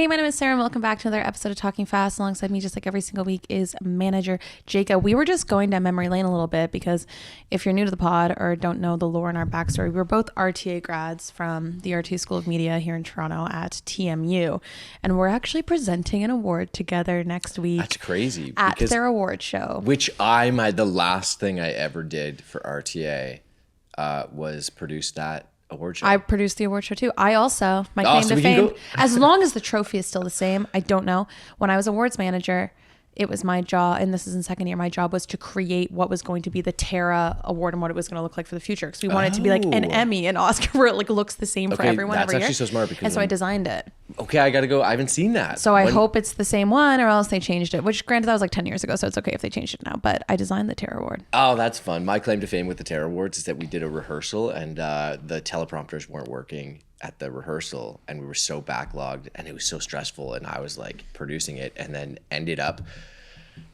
Hey, my name is Sarah and welcome back to another episode of Talking Fast. Alongside me, just like every single week, is manager Jacob. We were just going down memory lane a little bit because if you're new to the pod or don't know the lore and our backstory, we were both RTA grads from the RTA School of Media here in Toronto at TMU. And we're actually presenting an award together next week. That's crazy. At their award show. Which the last thing I ever did for RTA was produce that award show. I produced the award show too. I also, my claim to fame, as long as the trophy is still the same, I don't know. When I was awards manager, it was my job, and this is in second year, my job was to create what was going to be the Terra Award and what it was going to look like for the future. Because we wanted it to be like an Emmy, an Oscar, where it like looks the same for everyone every year. That's actually so smart. Because and so I designed it. Okay, I got to go. I haven't seen that. So I hope it's the same one or else they changed it, which granted that was like 10 years ago. So it's okay if they changed it now, but I designed the Terra Award. Oh, that's fun. My claim to fame with the Terra Awards is that we did a rehearsal and the teleprompters weren't working at the rehearsal and we were so backlogged and it was so stressful and I was like producing it and then ended up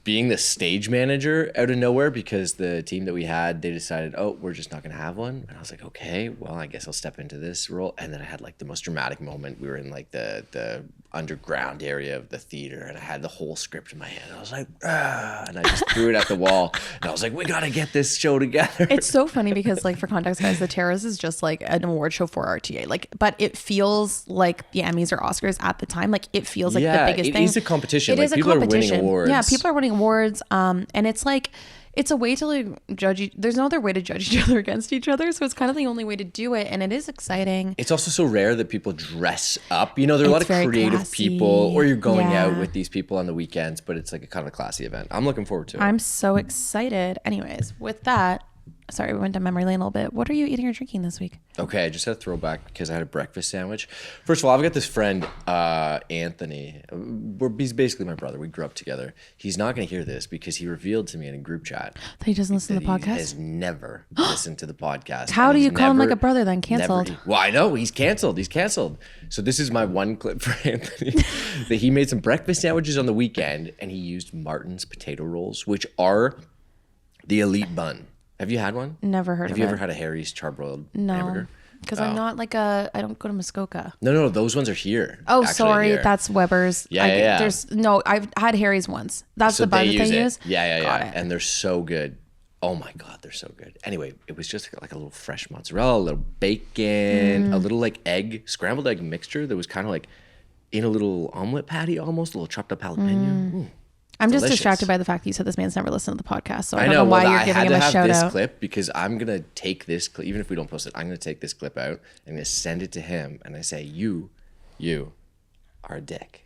being the stage manager out of nowhere because the team that we had, they decided, oh, we're just not going to have one. And I was like, okay, well, I guess I'll step into this role. And then I had like the most dramatic moment. We were in like the underground area of the theater and I had the whole script in my hand. I was like, and I just threw it at the wall. And I was like, we got to get this show together. It's so funny because like for context, guys, the Terrace is just like an award show for RTA. Like, but it feels like the Emmys or Oscars at the time. Like it feels like the biggest thing. It is a competition. It like, is a people competition. Are winning awards. Yeah, people are winning awards. And it's like, it's a way to like judge. There's no other way to judge each other against each other. So it's kind of the only way to do it. And it is exciting. It's also so rare that people dress up. You know, there are a lot of creative classy people or you're going out with these people on the weekends, but it's like a kind of a classy event. I'm looking forward to it. I'm so excited. Anyways, with that, sorry, we went down memory lane a little bit. What are you eating or drinking this week? Okay, I just had a throwback because I had a breakfast sandwich. First of all, I've got this friend, Anthony. He's basically my brother. We grew up together. He's not going to hear this because he revealed to me in a group chat that he doesn't listen to the podcast? He has never listened to the podcast. How do you call him like a brother then? Canceled? Well, I know. He's canceled. So this is my one clip for Anthony. That he made some breakfast sandwiches on the weekend and he used Martin's potato rolls, which are the elite bun. Have you had one? Never heard of it. Have you ever had a Harry's charbroiled hamburger? Because I'm not like I don't go to Muskoka. No, those ones are here. Oh, sorry. Here. That's Weber's. Yeah. I've had Harry's once. That's the bun that they use? Yeah. And they're so good. Oh my God, they're so good. Anyway, it was just like a little fresh mozzarella, a little bacon, a little like scrambled egg mixture that was kind of like in a little omelet patty almost, a little chopped up jalapeno. I'm just distracted by the fact that you said this man's never listened to the podcast, so I don't know why you're giving him a shout out. I had to have this clip because I'm gonna take this clip, even if we don't post it, I'm gonna take this clip out. I'm gonna send it to him, and I say, "You are a dick."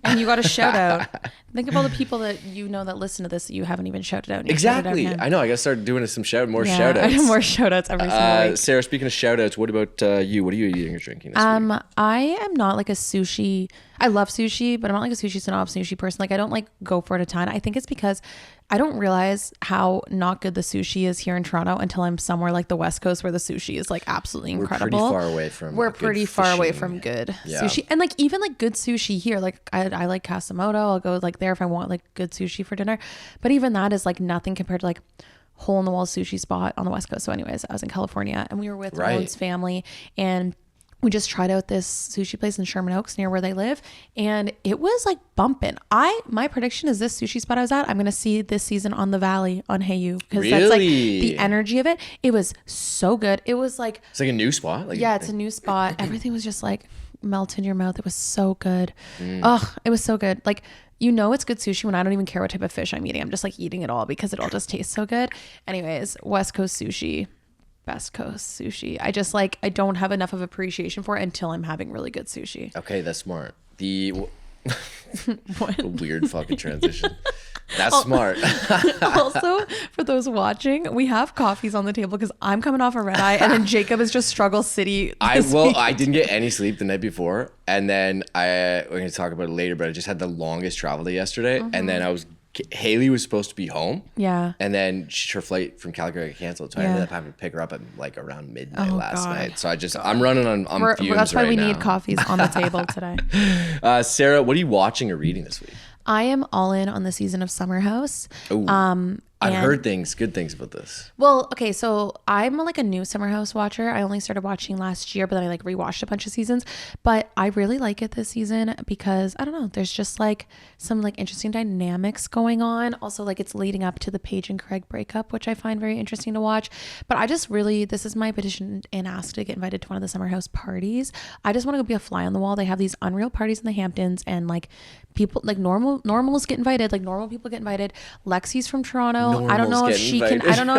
And you got a shout out. Think of all the people that you know that listen to this that you haven't even shouted out. Exactly. I know. I gotta start doing more shout outs. I have more shout outs every single week. Sarah, speaking of shout outs, what about you? What are you eating or drinking this week? I am not like a sushi. I love sushi, but I'm not like a sushi snob sushi person. Like I don't like go for it a ton. I think it's because I don't realize how not good the sushi is here in Toronto until I'm somewhere like the West Coast where the sushi is like absolutely incredible. We're pretty far away from good sushi. And like even like good sushi here, like I like Kasimoto. I'll go like there if I want like good sushi for dinner. But even that is like nothing compared to like hole in the wall sushi spot on the West Coast. So anyways, I was in California and we were with Ramon's family and we just tried out this sushi place in Sherman Oaks near where they live. And it was like bumping. My prediction is this sushi spot I was at, I'm going to see this season on the Valley on Hayu. Because that's like the energy of it. It was so good. It was like. It's like a new spot? It's a new spot. Everything was just like melt in your mouth. It was so good. It was so good. Like, you know, it's good sushi when I don't even care what type of fish I'm eating. I'm just like eating it all because it all just tastes so good. Anyways, West Coast sushi. Best Coast sushi. I just like, I don't have enough of appreciation for it until I'm having really good sushi. Okay, that's smart. What? A weird fucking transition. That's smart. Also, for those watching, we have coffees on the table because I'm coming off a red eye and then Jacob is just struggle city. I didn't get any sleep the night before. And then we're going to talk about it later, but I just had the longest travel day yesterday. And then Haley was supposed to be home. Yeah. And then her flight from Calgary got canceled. So I ended up having to pick her up at like around midnight last night. So I'm running on fumes That's why right we now. need coffees on the table today. Sarah, what are you watching or reading this week? I am all in on the season of Summer House. I've heard good things about this. Well, okay, so I'm like a new Summer House watcher. I only started watching last year, but then I like rewatched a bunch of seasons. But I really like it this season because I don't know, there's just like some like interesting dynamics going on. Also, like it's leading up to the Paige and Craig breakup, which I find very interesting to watch. But I just really, this is my petition and ask to get invited to one of the Summer House parties. I just want to go be a fly on the wall. They have these unreal parties in the Hamptons, and like people like normals get invited, like normal people get invited. Lexi's from Toronto. I don't know if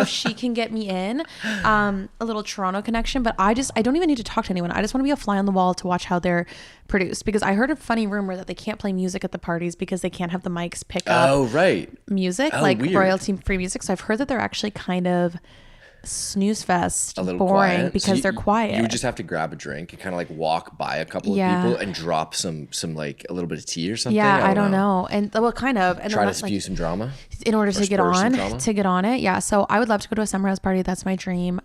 she can get me in. A little Toronto connection, but I don't even need to talk to anyone. I just want to be a fly on the wall to watch how they're produced, because I heard a funny rumor that they can't play music at the parties because they can't have the mics pick up music, like royalty free music. So I've heard that they're actually kind of snooze fest, boring quiet. Because they're quiet. You would just have to grab a drink and kind of like walk by a couple of people and drop some like a little bit of tea or something. Yeah, I don't know. And well, kind of. And try to spew some drama in order to get on it. Yeah. So I would love to go to a Summer House party. That's my dream.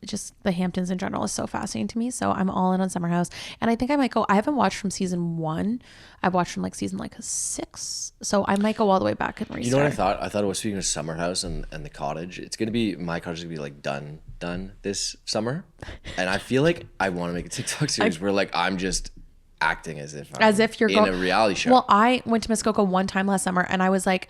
Just the Hamptons in general is so fascinating to me. So I'm all in on Summer House, and I think I might go. I haven't watched from season 1. I've watched from like season like 6. So I might go all the way back and restart. You know what I thought? I thought it was, speaking of Summer House and the cottage, my cottage is gonna be like done this summer, and I feel like I want to make a TikTok series where like I'm just acting as if you're in a reality show. Well, I went to Muskoka one time last summer, and I was like,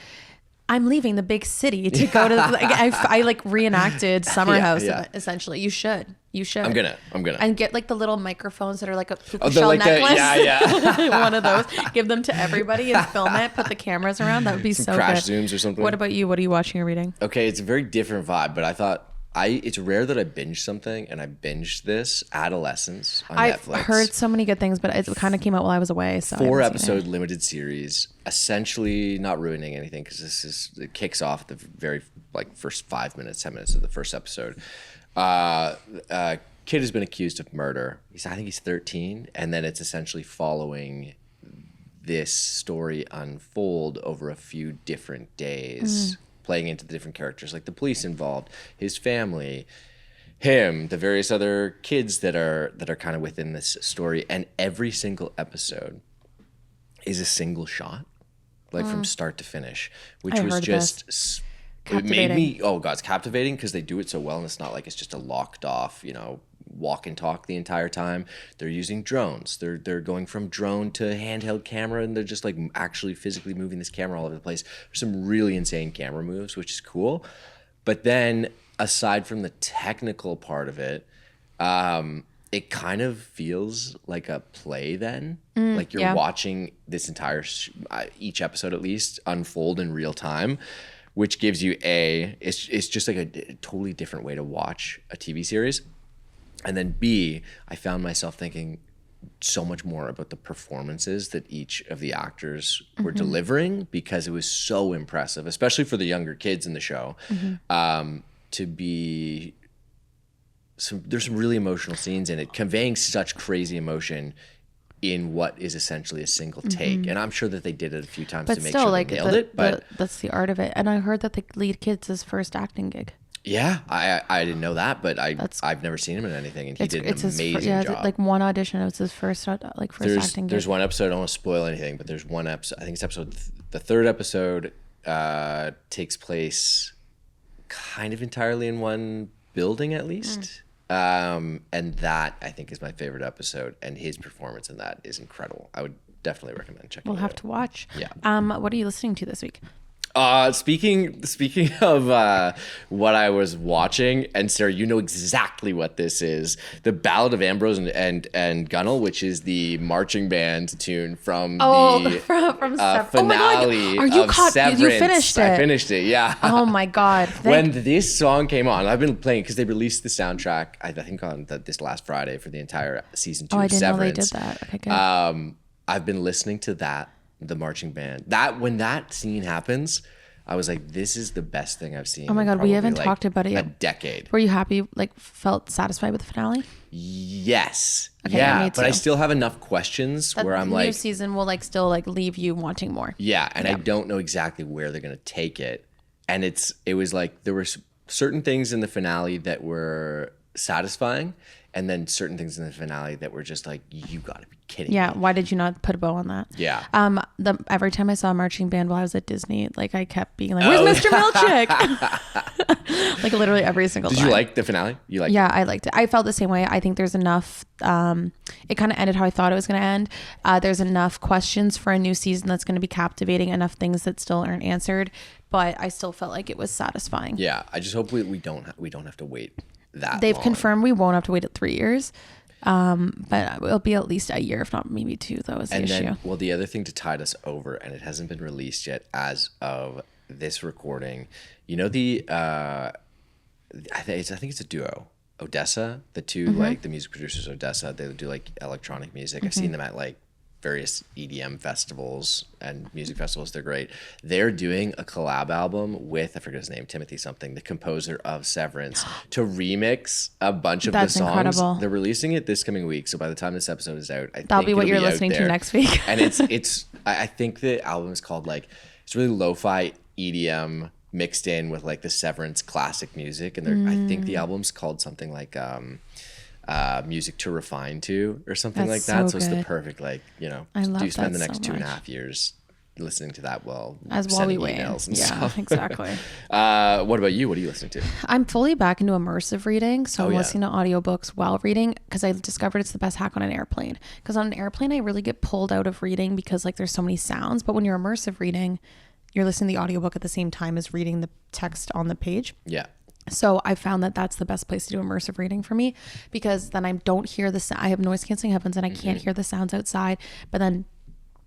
I'm leaving the big city to go to. I like reenacted Summer House. Essentially, you should. I'm gonna. And get like the little microphones that are like a puka shell necklace. One of those. Give them to everybody and film it. Put the cameras around. That would be so crash good. Zooms or something. What about you? What are you watching or reading? Okay, it's a very different vibe, but I thought. It's rare that I binge something, and I binged this Adolescence on Netflix. I've heard so many good things, but it kind of came out while I was away. So 4-episode limited series, essentially not ruining anything because it kicks off at the very like first 5 minutes, 10 minutes of the first episode. Kid has been accused of murder. I think he's 13, and then it's essentially following this story unfold over a few different days. Playing into the different characters, like the police involved, his family, him, the various other kids that are kind of within this story, and every single episode is a single shot, like from start to finish, which was just it made me it's captivating because they do it so well, and it's not like it's just a locked off, walk and talk the entire time. They're using drones. They're going from drone to handheld camera, and they're just like actually physically moving this camera all over the place. There's some really insane camera moves, which is cool. But then aside from the technical part of it, it kind of feels like a play then. Like you're watching this entire, each episode at least, unfold in real time, which gives you it's just like a totally different way to watch a TV series. And then B, I found myself thinking so much more about the performances that each of the actors were delivering, because it was so impressive, especially for the younger kids in the show. To be there's some really emotional scenes in it, conveying such crazy emotion in what is essentially a single take. And I'm sure that they did it a few times to make sure they nailed it. But that's the art of it. And I heard that the lead kid's his first acting gig. Yeah, I didn't know that, but I've never seen him in anything, and he did an amazing job. Like one audition, it was his first acting gig. There's one episode, I don't want to spoil anything, but there's one episode, I think it's the third episode takes place kind of entirely in one building at least. And that I think is my favorite episode, and his performance in that is incredible. I would definitely recommend checking it out. We'll have to watch. Yeah. What are you listening to this week? Speaking of what I was watching, and Sarah, you know exactly what this is: the Ballad of Ambrose and Gunnell, which is the marching band tune from the finale of Severance. You finished it. I finished it. Yeah. Oh my God! When this song came on, I've been playing because they released the soundtrack. I think on this last Friday for the entire season 2 of Severance. Oh, I didn't know they did that. Okay, good. I've been listening to that. The marching band. When that scene happens, I was like, this is the best thing I've seen. Oh my God, we haven't talked about it yet. A decade. Were you happy, felt satisfied with the finale? Yes. Okay, yeah, but I still have enough questions where I'm like... The new season will still leave you wanting more. Yeah, and I don't know exactly where they're going to take it. And it was like, there were certain things in the finale that were satisfying, and then certain things in the finale that were just like, you gotta be kidding Yeah, me. why did you not put a bow on that? Yeah. Every time I saw a marching band while I was at Disney, like I kept being like, "Where's Mr. Milchick?" Like literally every single time. Did you like the finale? You liked Yeah, I liked it. I felt the same way. I think there's enough. It kind of ended how I thought it was going to end. There's enough questions for a new season that's going to be captivating. Enough things that still aren't answered, but I still felt like it was satisfying. Yeah, I just hope we don't have to wait that. They've long. confirmed we won't have to wait 3 years. But it'll be at least a year, if not maybe 2, though, is the issue. Well, the other thing to tide us over, and it hasn't been released yet as of this recording, you know, I think it's a duo, Odessa, the two, like the music producers, Odessa, they do like electronic music. I've seen them at like various EDM festivals and music festivals. They're great. They're doing a collab album with, I forget his name, Timothy something, the composer of Severance, to remix a bunch of That's the songs. incredible. They're releasing it this coming week. So by the time this episode is out, That'll be what you're listening to next week. And I think the album is called like, it's really lo-fi EDM mixed in with like the Severance classic music. And I think the album's called something like, music to refine to or something like that. So it's the perfect, like, you know, do you spend the next 2.5 years listening to that while we wait emails and stuff. Exactly. What about you? What are you listening to? I'm fully back into immersive reading. So I'm listening to audiobooks while reading because I discovered it's the best hack on an airplane. Because on an airplane, I really get pulled out of reading because like there's so many sounds. But when you're immersive reading, you're listening to the audiobook at the same time as reading the text on the page. Yeah. So I found that that's the best place to do immersive reading for me, because then I don't hear I have noise canceling headphones and I can't hear the sounds outside, but then,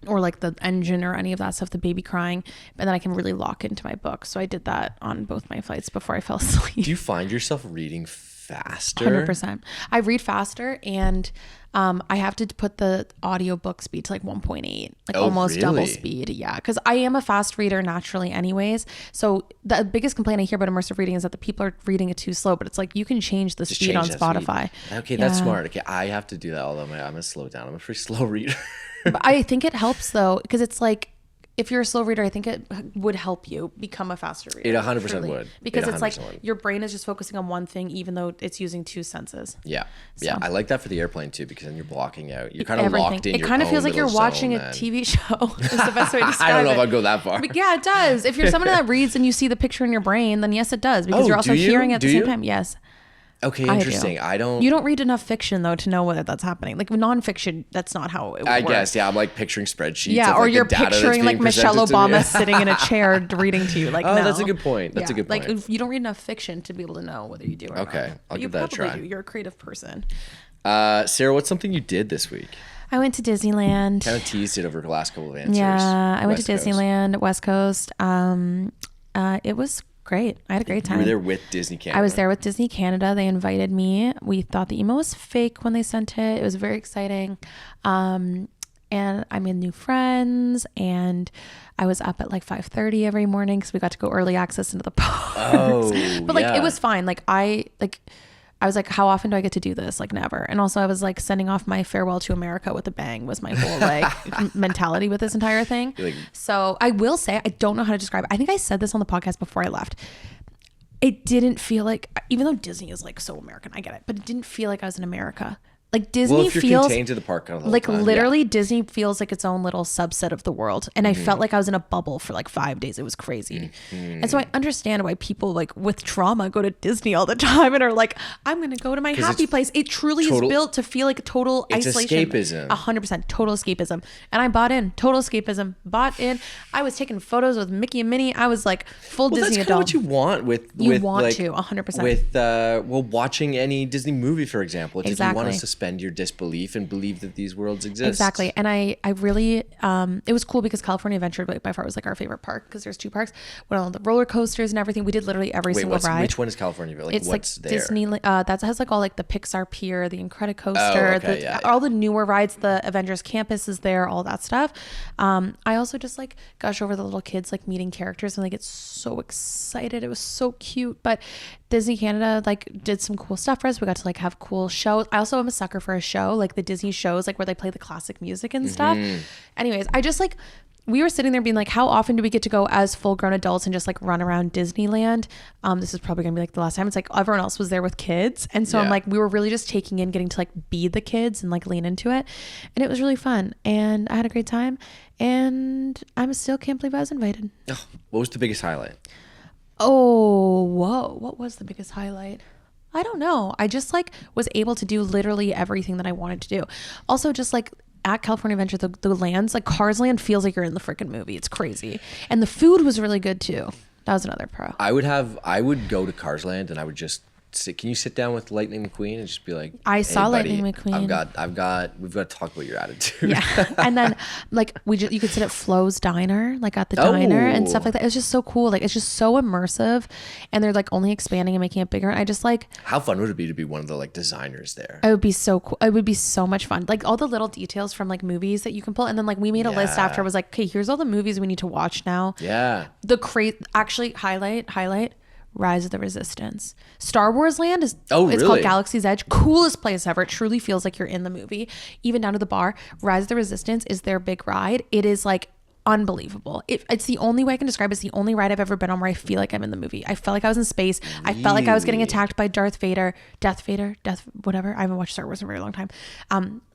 or like the engine or any of that stuff, the baby crying, but then I can really lock into my book. So I did that on both my flights before I fell asleep. Do you find yourself reading faster? 100%. I read faster, and I have to put the audiobook speed to like 1.8, like almost double speed. Yeah, because I am a fast reader naturally anyways. So the biggest complaint I hear about immersive reading is that the people are reading it too slow, but it's like you can change the speed on Spotify. Okay, that's smart. Okay, I have to do that, although I'm going to slow down. I'm a pretty slow reader. But I think it helps though, because it's like, if you're a slow reader, I think it would help you become a faster reader. It 100% would. Because it's like your brain is just focusing on one thing, even though it's using 2 senses. Yeah. So. Yeah. I like that for the airplane too, because then you're blocking out. You're kind of locked in. It kind of feels like you're watching a TV show. Is the best way to describe it. I don't know if I'd go that far. But yeah, it does. If you're someone that reads and you see the picture in your brain, then yes, it does. Because you're also hearing it at the same time. Yes. Okay, interesting. You don't read enough fiction though to know whether that's happening. Like nonfiction, that's not how it works. I guess, yeah. I'm like picturing spreadsheets. Yeah, of, or like, you're picturing like Michelle Obama sitting in a chair reading to you. Like, oh, no. That's a good point. That's a good point. Like, you don't read enough fiction to be able to know whether you do or not. Okay, I'll give that a try. You're a creative person. Sarah, what's something you did this week? I went to Disneyland. Kind of teased it over the last couple of answers. Yeah, I went to Disneyland, West Coast. It was great. I had a great time. You were there with Disney Canada. I was there with Disney Canada. They invited me. We thought the email was fake when they sent it. It was very exciting. And I made new friends, and I was up at like 5:30 every morning because we got to go early access into the parks. Oh, but like, it was fine. I was like, how often do I get to do this? Like, never. And also I was like sending off my farewell to America with a bang was my whole like mentality with this entire thing. So I will say, I don't know how to describe it. I think I said this on the podcast before I left. It didn't feel like, even though Disney is like so American, I get it, but it didn't feel like I was in America. Like Disney if you're feels contained to the park kind of like time, literally Disney feels like its own little subset of the world. And I felt like I was in a bubble for like 5 days. It was crazy. And so I understand why people like with trauma go to Disney all the time and are like, I'm going to go to my happy place. It truly is built to feel like total isolation. Escapism. 100% total escapism. And I bought in, total escapism, bought in. I was taking photos with Mickey and Minnie. I was like full Disney adult. That's what you want with 100%. With watching any Disney movie, for example. It's exactly. If you want to suspend your disbelief and believe that these worlds exist. Exactly. And I really, it was cool because California Adventure by far was like our favorite park because there's 2 parks. Went on the roller coasters and everything. We did literally every single ride. Which one is California? Like, it's what's like there? Disney, that has like all like the Pixar Pier, the Incredicoaster, all the newer rides, the Avengers Campus is there, all that stuff. I also just like gush over the little kids like meeting characters and they get so excited. It was so cute. But Disney Canada like did some cool stuff for us. We got to like have cool shows. I also am a sucker for a show, like the Disney shows, like where they play the classic music and stuff. Anyways, I just like, we were sitting there being like, how often do we get to go as full grown adults and just like run around Disneyland? This is probably gonna be like the last time. It's like everyone else was there with kids. And so I'm like, we were really just taking in getting to like be the kids and like lean into it. And it was really fun. And I had a great time. And I still can't believe I was invited. Oh, what was the biggest highlight? Oh, whoa. What was the biggest highlight? I don't know. I just like was able to do literally everything that I wanted to do. Also just like at California Adventure, the lands, like Cars Land feels like you're in the freaking movie. It's crazy. And the food was really good too. That was another pro. I would go to Cars Land and I would just sit. Can you sit down with Lightning McQueen and just be like, I saw buddy, Lightning McQueen. we've got to talk about your attitude. Yeah. And then like you could sit at Flo's Diner, like at the diner and stuff like that. It was just so cool. Like it's just so immersive and they're like only expanding and making it bigger. I just like, how fun would it be to be one of the like designers there? it would be so cool. It would be so much fun. Like all the little details from like movies that you can pull. And then like we made a list after. I was like, okay, here's all the movies we need to watch now. Yeah. Actually highlight Rise of the Resistance. Star Wars Land is really? It's called Galaxy's Edge. Coolest place ever. It truly feels like you're in the movie. Even down to the bar. Rise of the Resistance is their big ride. It is like unbelievable. It's the only way I can describe it. It's the only ride I've ever been on where I feel like I'm in the movie. I felt like I was in space. I felt like I was getting attacked by Darth Vader, whatever. I haven't watched Star Wars in a very long time.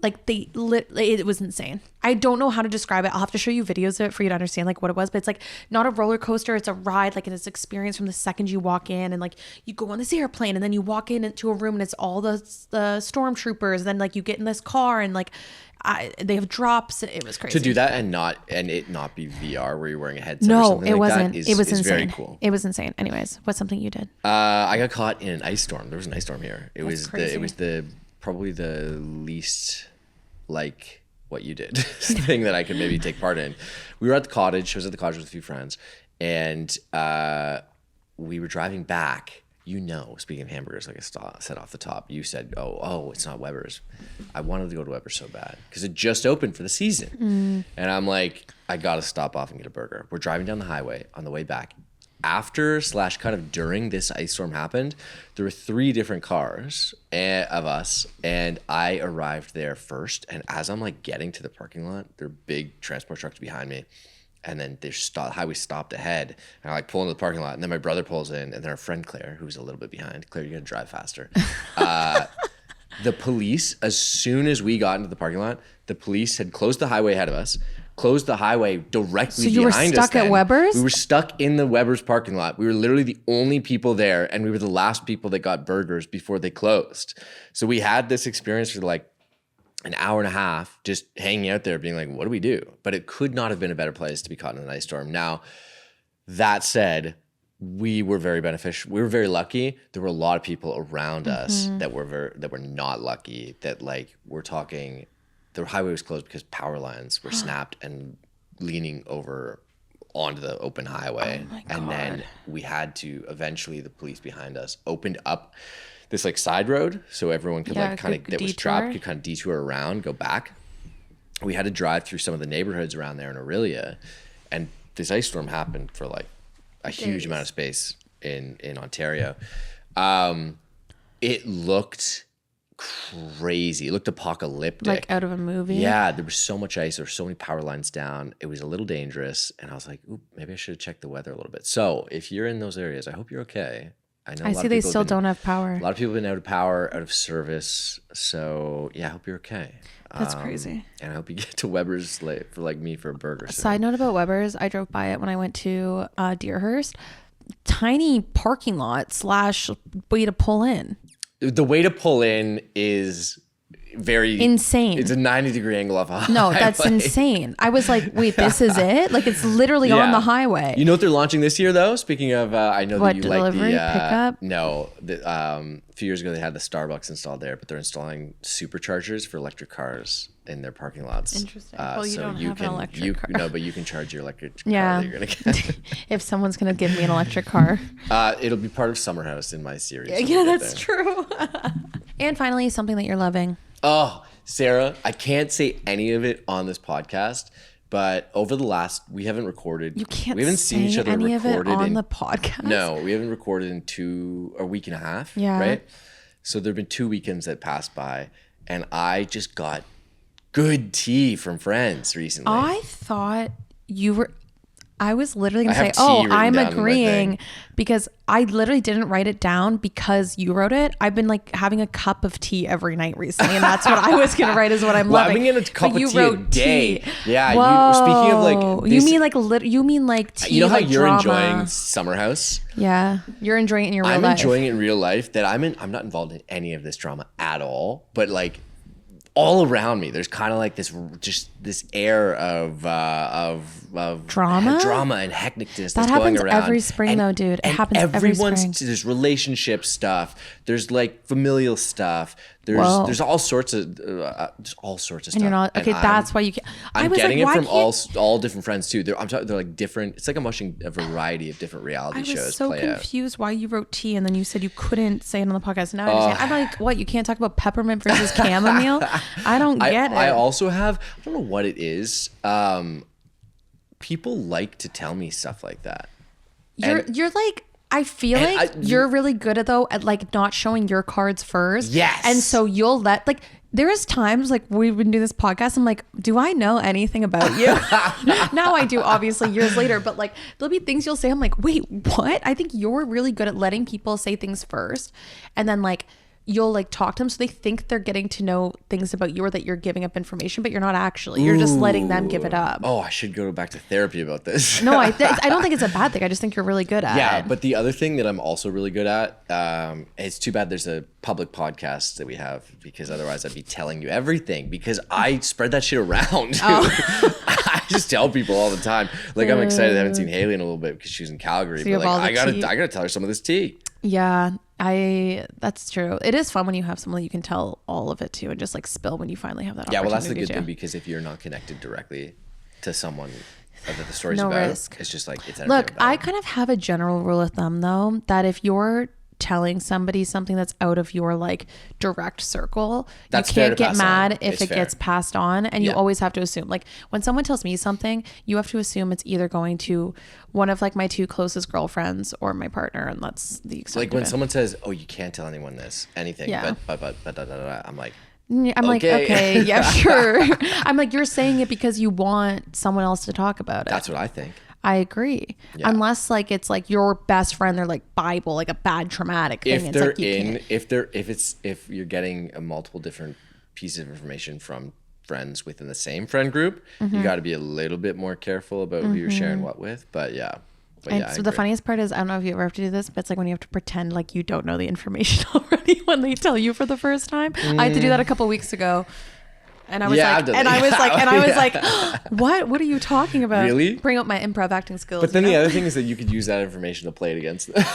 It was insane. I don't know how to describe it. I'll have to show you videos of it for you to understand like what it was, but it's like not a roller coaster. It's a ride, like it's experience from the second you walk in and like you go on this airplane and then you walk into a room and it's all the stormtroopers. And then like you get in this car and like they have drops. It was crazy to do that and it not be VR where you're wearing a headset. No, or something it like wasn't. That It was is insane. Very cool. It was insane. Anyways, what's something you did? I got caught in an ice storm. There was an ice storm here. It was crazy. Probably the least like what you did thing that I could maybe take part in. We were at the cottage. I was at the cottage with a few friends, and we were driving back. Speaking of hamburgers, like I said off the top, you said, oh, it's not Weber's. I wanted to go to Weber's so bad because it just opened for the season. And I'm like, I got to stop off and get a burger. We're driving down the highway on the way back. After / kind of during this ice storm happened, there were 3 different cars of us, and I arrived there first. And as I'm like getting to the parking lot, there are big transport trucks behind me. And then the highway stopped ahead, and I like pull into the parking lot, and then my brother pulls in, and then our friend Claire, who's a little bit behind. Claire, you gotta drive faster. The police, as soon as we got into the parking lot, the police had closed the highway ahead of us, closed the highway directly behind us. So you were stuck at Weber's? We were stuck in the Weber's parking lot. We were literally the only people there, and we were the last people that got burgers before they closed. So we had this experience for like an hour and a half just hanging out there being like, what do we do? But it could not have been a better place to be caught in an ice storm. Now, that said, we were very beneficial. We were very lucky. There were a lot of people around us that were not lucky, that like we're talking, the highway was closed because power lines were snapped and leaning over onto the open highway. Oh my God. And then we had to, eventually the police behind us opened up this like side road so everyone could like kind of, that was trapped, could kind of detour around, go back. We had to drive through some of the neighborhoods around there in Aurelia, and this ice storm happened for like a huge amount of space in Ontario. It looked crazy. It looked apocalyptic. Like out of a movie? Yeah, there was so much ice. There were so many power lines down. It was a little dangerous. And I was like, ooh, maybe I should have checked the weather a little bit. So if you're in those areas, I hope you're okay. I see they still don't have power. A lot of people have been out of power, out of service. So yeah, I hope you're okay. That's crazy. And I hope you get to Weber's late for like me for a burger. Side note about Weber's, I drove by it when I went to Deerhurst. Tiny parking lot / way to pull in. The way to pull in is very insane. It's a 90-degree angle off a highway. No, that's insane. I was like, wait, this is it? Like it's literally on the highway. You know what they're launching this year though? Speaking of, I know that you delivery, like the pickup? No, a few years ago they had the Starbucks installed there, but they're installing superchargers for electric cars in their parking lots. Interesting. Well, you don't have an electric car. No, but you can charge your electric car that you're gonna get. If someone's gonna give me an electric car, it'll be part of Summer House in my series. Yeah, that's true. And finally, something that you're loving. Oh, Sarah, I can't say any of it on this podcast, but over the last, we haven't recorded. You can't. We haven't seen each other any recorded of it on the podcast. No, we haven't recorded in a week and a half. Yeah. Right. So there've been 2 weekends that passed by, and I just got good tea from friends recently. I thought I was literally going to I say, have tea written I'm down in my agreeing thing. because I literally didn't write it down because you wrote it. I've been like having a cup of tea every night recently, and that's what I was going to write is what I'm Well, loving. I've been getting a cup But of tea a day. tea. Yeah. Whoa. Speaking of like, you mean like you mean like tea? you know how like you're drama. enjoying Summer House? Yeah, you're enjoying it in your real I'm life. enjoying it in real life. That I'm not involved in any of this drama at all. But like, all around me, there's kind of like this air of drama and hecticness that that's happens going around every spring, and, though, dude. It and happens every everyone's spring. there's relationship stuff. There's like familial stuff. Whoa. There's all sorts of stuff. And you're not okay. That's why you can't. I'm getting it from all different friends too. They're like different. It's like I'm watching a variety of different reality shows. I was so play out. confused why you wrote tea and then you said you couldn't say it on the podcast. Now I understand. I'm like, what? You can't talk about peppermint versus chamomile? I don't get it. I also have, I don't know what it is. People like to tell me stuff like that. You're like, I feel like you're really good at like not showing your cards first. Yes. And so you'll like there is times like we've been doing this podcast. I'm like, do I know anything about you? Now I do, obviously, years later. But like there'll be things you'll say. I'm like, wait, what? I think you're really good at letting people say things first, and then like you'll like talk to them so they think they're getting to know things about you or that you're giving up information, but you're not actually. You're just letting them give it up. Oh, I should go back to therapy about this. No, I don't think it's a bad thing. I just think you're really good at it. Yeah, but the other thing that I'm also really good at, it's too bad there's a public podcast that we have because otherwise I'd be telling you everything because I spread that shit around. I just tell people all the time. Like I'm excited I haven't seen Haley in a little bit because she's in Calgary. So but like I gotta tell her some of this tea. Yeah, that's true. It is fun when you have someone that you can tell all of it to and just like spill when you finally have that opportunity. Yeah, well, that's the good thing because if you're not connected directly to someone that the story's no about, risk. It's just like it's Look, I kind of have a general rule of thumb though that if you're telling somebody something that's out of your like direct circle, that's you can't get mad if it fair. Gets passed on, and you always have to assume, like when someone tells me something, you have to assume it's either going to one of like my two closest girlfriends or my partner, and that's the extent like when of it. someone says, "Oh, you can't tell anyone anything," Yeah. but da, da, da, I'm like, like, okay, yeah, sure. I'm like, you're saying it because you want someone else to talk about it. That's what I think. I agree. Yeah. Unless like it's like your best friend, they're like Bible, like a bad traumatic thing. If they're if you're getting a multiple different pieces of information from friends within the same friend group, you got to be a little bit more careful about who you're sharing what with. But yeah. So the funniest part is, I don't know if you ever have to do this, but it's like when you have to pretend like you don't know the information already when they tell you for the first time. I had to do that a couple weeks ago. And I was like, what are you talking about? Really? Bring up my improv acting skills. But then the other thing is that you could use that information to play it against them.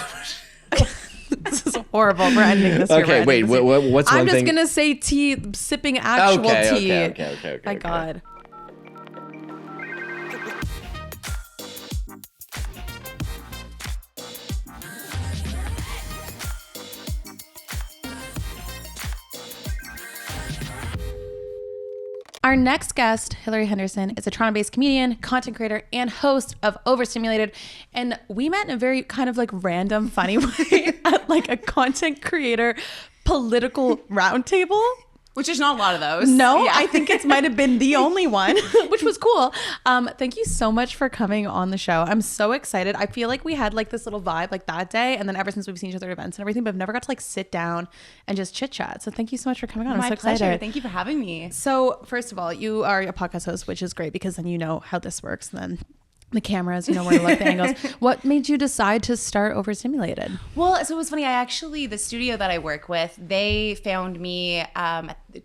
This is horrible for ending this. Okay, wait, what's one thing? I'm just going to say tea, sipping actual tea. Okay. My God. Our next guest, Hilary Henderson, is a Toronto-based comedian, content creator, and host of Overstimulated. And we met in a very kind of like random, funny way at like a content creator political roundtable. Which is not a lot of those. No, yeah. I think it might have been the only one, which was cool. Thank you so much for coming on the show. I'm so excited. I feel like we had like this little vibe like that day. And then ever since we've seen each other at events and everything, but I've never got to like sit down and just chit chat. So thank you so much for coming on. My I'm so pleasure. excited. Thank you for having me. So first of all, you are a podcast host, which is great because then you know how this works. And then the cameras, you know where to look, the angles. What made you decide to start Overstimulated? Well, so it was funny. The studio that I work with, they found me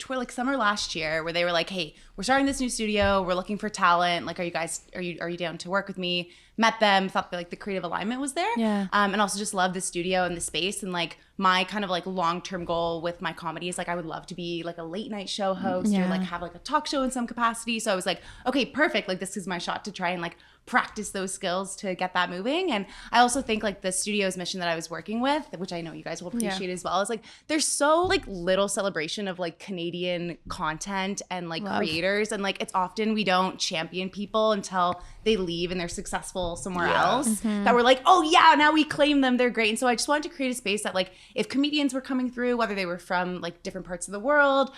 like summer last year, where they were like, "Hey, we're starting this new studio. We're looking for talent. Like, are you down to work with me?" Met them, thought that like the creative alignment was there. Yeah. And also just love the studio and the space, and like my kind of like long-term goal with my comedy is like I would love to be like a late night show host or like have like a talk show in some capacity. So I was like, okay, perfect. Like this is my shot to try and like practice those skills to get that moving. And I also think like the studio's mission that I was working with, which I know you guys will appreciate as well, is like there's so like little celebration of like Canadian content and like creators, and like it's often we don't champion people until they leave and they're successful somewhere else, that we're like, oh yeah, now we claim them, they're great. And so I just wanted to create a space that like if comedians were coming through, whether they were from like different parts of the world,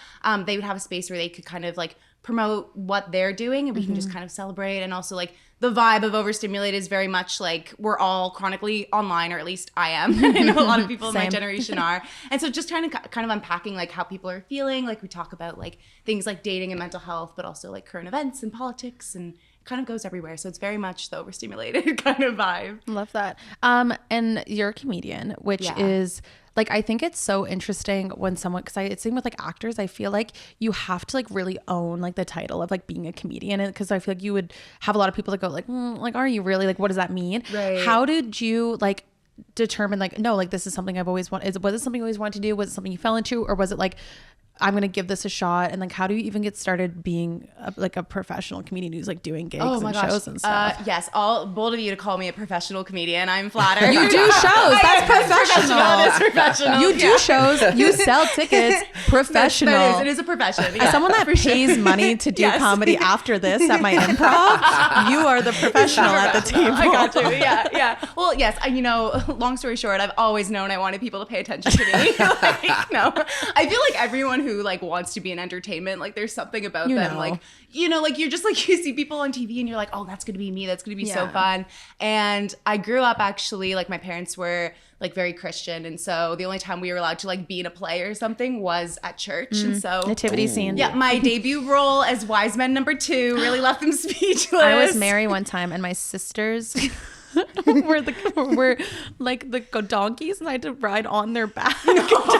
they would have a space where they could kind of like promote what they're doing, and we can just kind of celebrate. And also like the vibe of overstimulated is very much like we're all chronically online, or at least I am. I know a lot of people in my generation are. And so just trying to kind of unpacking like how people are feeling. Like we talk about like things like dating and mental health, but also like current events and politics, and it kind of goes everywhere. So it's very much the overstimulated kind of vibe. Love that. And you're a comedian, which is like, I think it's so interesting when someone, because it's same with like actors, I feel like you have to like really own like the title of like being a comedian, because I feel like you would have a lot of people that go like, like, are you really, like, what does that mean? Right. How did you like determine like, no, like this is something I've always wanted? Was it something you always wanted to do? Was it something you fell into? Or was it like, I'm going to give this a shot? And like, how do you even get started being like a professional comedian who's like doing gigs and shows and stuff? Yes, all bold of you to call me a professional comedian. I'm flattered. You do shows. That's professional. That's professional. You do shows. You sell tickets. Professional. It is a profession. As someone that pays money to do comedy after this at my improv, you are the professional at the table. I got you. Yeah. Well, yes. Long story short, I've always known I wanted people to pay attention to me. I feel like everyone who like wants to be in entertainment, like there's something about them, like you're just like, you see people on TV and you're like, oh, that's gonna be me, that's gonna be so fun. And I grew up actually, like my parents were like very Christian, and so the only time we were allowed to like be in a play or something was at church. And so nativity scene. Yeah, my debut role as wise men number 2 really left them speechless. I was Mary one time, and my sisters were like the donkeys, and I had to ride on their back.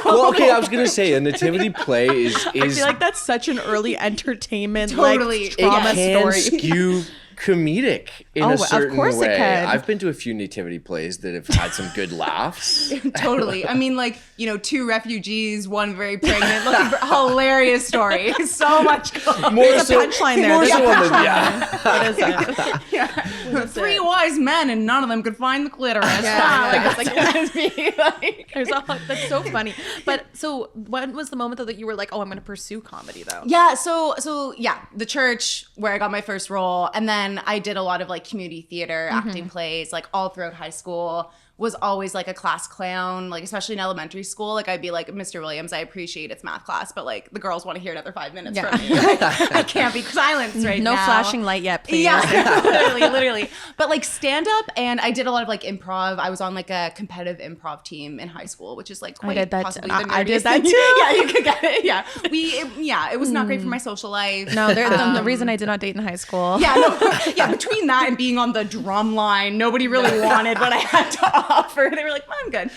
Well, okay, I was gonna say a nativity play is I feel like that's such an early entertainment Totally. like trauma it can story. skew comedic in a certain of course way. it can. I've been to a few nativity plays that have had some good laughs. Totally. I mean, like, 2 refugees, 1 very pregnant, like, hilarious story. So much gold. There's a punchline there. More There's so a on the, punchline. What is it? Yeah. 3 wise men, and none of them could find the clitoris. That's so funny. But so when was the moment though that you were like, oh, I'm going to pursue comedy though? Yeah. So the church where I got my first role, and then I did a lot of like community theater, acting plays, like all throughout high school. Was always like a class clown, like especially in elementary school. Like I'd be like, Mr. Williams, I appreciate it's math class, but like the girls want to hear another 5 minutes from me. Like, I can't be silenced right now. No flashing light yet, please. Yeah, literally. But like stand up, and I did a lot of like improv. I was on like a competitive improv team in high school, which is like quite possibly the nerdiest I did that thing. too. Yeah, you could get it. Yeah, it was not great for my social life. No, the reason I did not date in high school. Yeah, between that and being on the drum line, nobody really wanted what I had to offer. They were like, I'm good.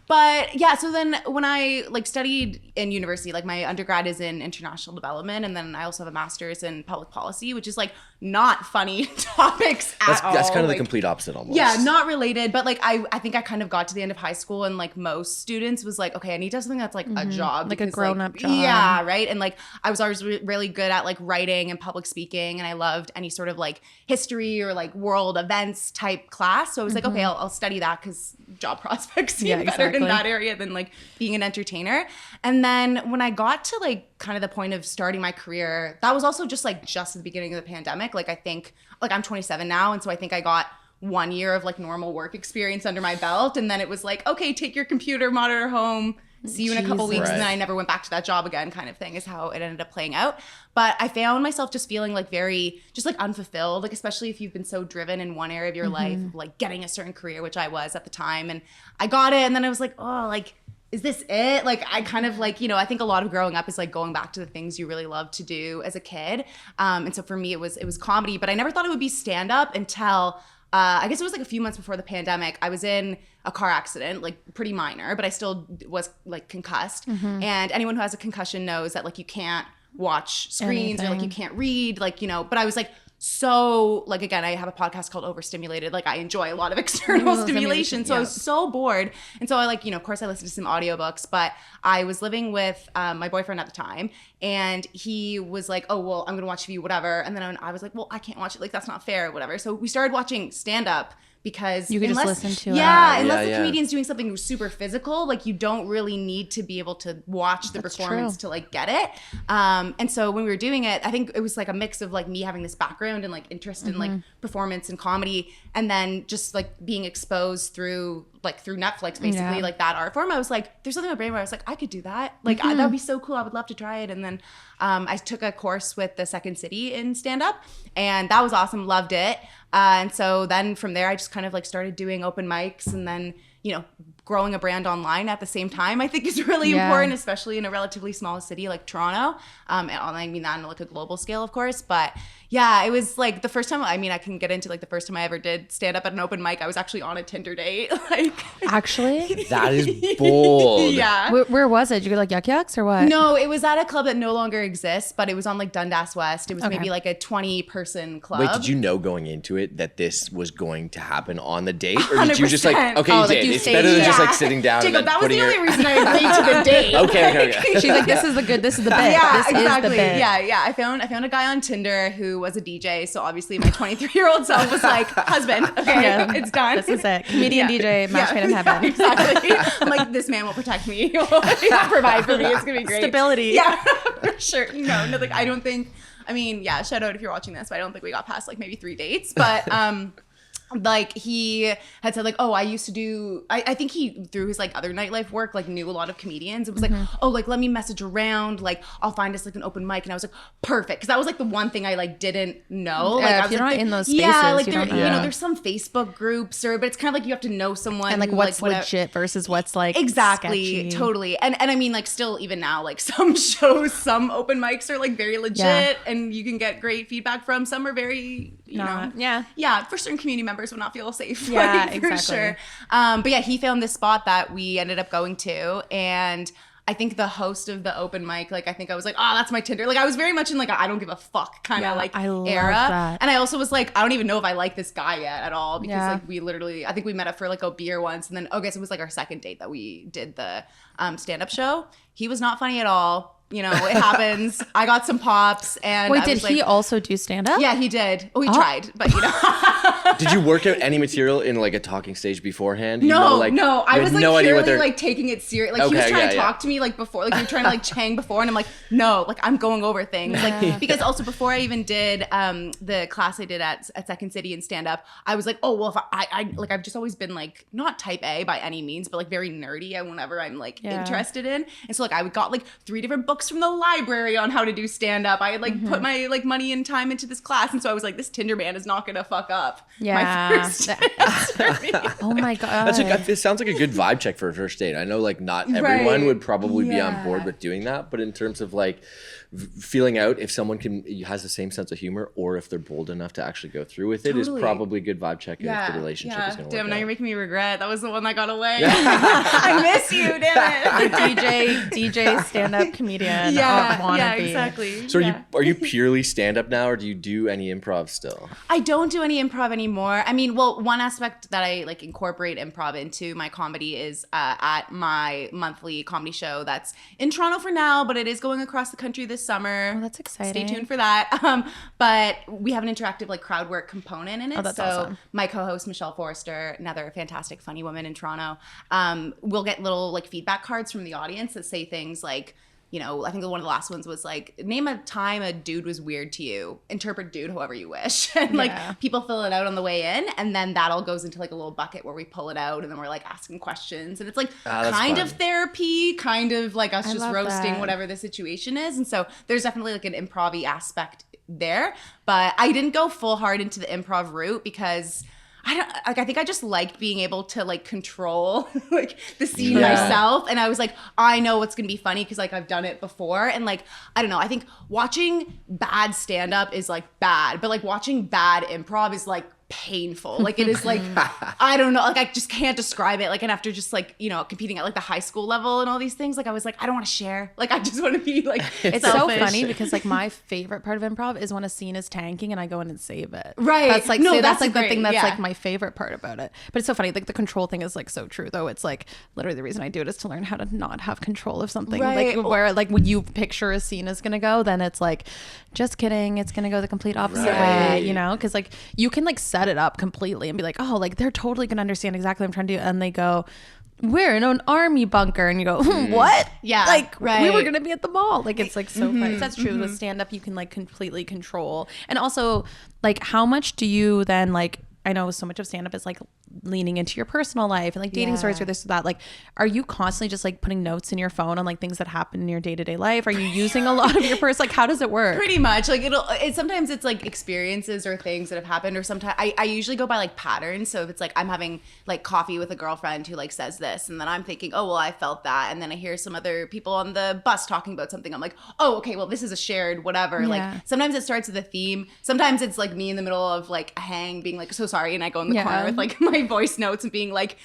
But yeah, so then when I like studied in university, like my undergrad is in international development, and then I also have a master's in public policy, which is like not funny topics at all. That's kind of like, the complete opposite almost. Yeah, not related, but like I think I kind of got to the end of high school, and like most students was like, okay, I need to have something that's like a job, like a grown-up job. Yeah, right. And like I was always really good at like writing and public speaking, and I loved any sort of like history or like world events type class. So I was like, okay, I'll study that because job prospects seem better in that area than like being an entertainer. And then when I got to like kind of the point of starting my career, that was also just at the beginning of the pandemic. Like I think like I'm 27 now, and so I think I got 1 year of like normal work experience under my belt, and then it was like, okay, take your computer monitor home, see you in a couple weeks. And then I never went back to that job again, kind of thing is how it ended up playing out. But I found myself just feeling like very just like unfulfilled, like especially if you've been so driven in one area of your life, like getting a certain career, which I was at the time. And I got it, and then I was like, oh, like, is this it? Like I kind of like, I think a lot of growing up is like going back to the things you really loved to do as a kid. And so for me it was comedy, but I never thought it would be stand up until I guess it was like a few months before the pandemic. I was in a car accident, like pretty minor, but I still was like concussed. And anyone who has a concussion knows that like you can't watch screens or like you can't read, like, but I was like, so like, again, I have a podcast called Overstimulated. Like I enjoy a lot of external stimulation. So I was so bored. And so I like, of course I listened to some audiobooks, but I was living with my boyfriend at the time, and he was like, oh, well, I'm going to watch TV, whatever. And then I was like, well, I can't watch it. Like, that's not fair, whatever. So we started watching stand up because You could just listen to it. unless the Yeah. comedian's doing something super physical, like you don't really need to be able to watch the performance to like get it. And so when we were doing it, I think it was like a mix of like me having this background and like interest in like performance and comedy, and then just like being exposed through Netflix, basically, like that art form. I was like, there's something in my brain where I was like, I could do that. Like that would be so cool. I would love to try it. And then I took a course with the Second City in stand-up, and that was awesome. Loved it. And so then from there, I just kind of like started doing open mics, and then, you know, growing a brand online at the same time, I think is really important, especially in a relatively small city like Toronto. And I mean that on like a global scale, of course. But yeah, it was like the first time, I mean, I can get into like the first time I ever did stand up at an open mic, I was actually on a Tinder date. Like, Actually? That is bold. yeah. Where was it? Did you go to like Yuck Yucks or what? No, it was at a club that no longer exists, but it was on like Dundas West. It was maybe like a 20-person club. Wait, did you know going into it that this was going to happen on the date? Or did you just like, 100%. okay, Oh, you like did. you It's staged better than it. just like sitting down Jacob, and then that was putting the your... only reason I agreed to the date. Okay. She's like, this is the bit. Yeah, This exactly. is the bit. Yeah. I found a guy on Tinder who was a DJ. So obviously my 23-year-old self was like, husband, okay, Yeah. it's done. This is it. Comedian DJ, match made in heaven. Exactly. I'm like, this man will protect me. He'll provide for me. It's gonna be great. Stability. Yeah, for sure. No, like I don't think. I mean, yeah, shout out if you're watching this, but I don't think we got past like maybe 3 dates. But like he had said like, oh, I used to do, I think he through his like other nightlife work like knew a lot of comedians. It was like, oh, like let me message around, like I'll find us like an open mic. And I was like, perfect, because that was like the one thing I like didn't know. Like I was you're like, not in those spaces, yeah, like you there, don't know. you know, there's some Facebook groups but it's kind of like you have to know someone And like what's legit versus what's like exactly sketchy. Totally. And I mean like still even now like some shows, some open mics are like very legit and you can get great feedback from. Some are very you know for certain community members would not feel safe. Yeah, like, for exactly. sure. But yeah, he found this spot that we ended up going to, and I think the host of the open mic, like I think I was like, oh, that's my Tinder. Like I was very much in like a I don't give a fuck kind of like I love era. that. And I also was like, I don't even know if I like this guy yet at all, because Yeah. like we literally, I think we met up for like a beer once, and then I guess it was like our second date that we did the stand-up show. He was not funny at all. You know, it happens. I got some pops, and Wait, I did was he like, also do stand-up? yeah, he did. Oh, he tried, but you know. Did you work out any material in like a talking stage beforehand? You No, know, like, no. I you was had like no idea what purely they're... like taking it serious. Like he was Okay, trying to yeah. talk to me like before, like we were trying to like chang before, and I'm like, no, like I'm going over things. Like because also before I even did the class I did at Second City in stand up, I was like, oh well, if I like I've just always been like not type A by any means, but like very nerdy and whenever I'm like interested in. And so like I got like 3 different books from the library on how to do stand up. I had like put my like money and time into this class, and so I was like, this Tinder man is not gonna fuck up my first Oh my god. That's it sounds like a good vibe check for a first date. I know like not everyone would probably be on board with doing that, but in terms of like feeling out if someone has the same sense of humor or if they're bold enough to actually go through with it is probably a good vibe check if the relationship is going to work Damn, now out. you're making me regret. That was the one that got away. I miss you, damn it. DJ stand-up comedian. Yeah, wannabe. exactly. So are you purely stand-up now, or do you do any improv still? I don't do any improv anymore. I mean, well, one aspect that I like incorporate improv into my comedy is at my monthly comedy show that's in Toronto for now, but it is going across the country this summer. Oh, that's exciting. Stay tuned for that. But we have an interactive like crowd work component in it. Oh, that's so awesome. my co-host Michelle Forrester, another fantastic funny woman in Toronto, will get little like feedback cards from the audience that say things like, you know, I think one of the last ones was like, name a time a dude was weird to you. Interpret dude however you wish. And like people fill it out on the way in, and then that all goes into like a little bucket where we pull it out, and then we're like asking questions, and it's like kind of therapy, kind of like us just roasting whatever the situation is. And so there's definitely like an improv-y aspect there, but I didn't go full hard into the improv route because I think I just liked being able to like control like the scene myself, and I was like, I know what's gonna be funny because like I've done it before, and like I don't know, I think watching bad stand up is like bad, but like watching bad improv is like painful. Like it is like I don't know, like I just can't describe it. Like, and after just like, you know, competing at like the high school level and all these things, like I was like, I don't want to share, like I just want to be like It's selfish. so funny because like my favorite part of improv is when a scene is tanking and I go in and save it. Right. That's like No, that's that's like the great. thing that's Yeah. like my favorite part about it. But it's so funny. Like the control thing is like so true though. It's like literally the reason I do it is to learn how to not have control of something. Right. Like where like when you picture a scene is gonna go, then it's like, just kidding, it's gonna go the complete opposite way, you know? Because like you can like set it it up completely and be like, oh, like they're totally gonna understand exactly what I'm trying to do, and they go, we're in an army bunker, and you go, what? Yeah, like right. we were gonna be at the mall. Like it's like so funny. That's true. With stand up, you can like completely control, and also like how much do you then like? I know so much of stand up is like leaning into your personal life and like dating stories or this or that. Like, are you constantly just like putting notes in your phone on like things that happen in your day-to-day life? Are you using a lot of your like how does it work? Pretty much. Like sometimes it's like experiences or things that have happened, or sometimes I usually go by like patterns. So if it's like I'm having like coffee with a girlfriend who like says this, and then I'm thinking, oh, well, I felt that. And then I hear some other people on the bus talking about something. I'm like, oh, okay, well, this is a shared whatever. Yeah. Like sometimes it starts with a theme. Sometimes it's like me in the middle of like a hang being like, so sorry. And I go in the corner with like my voice notes and being like,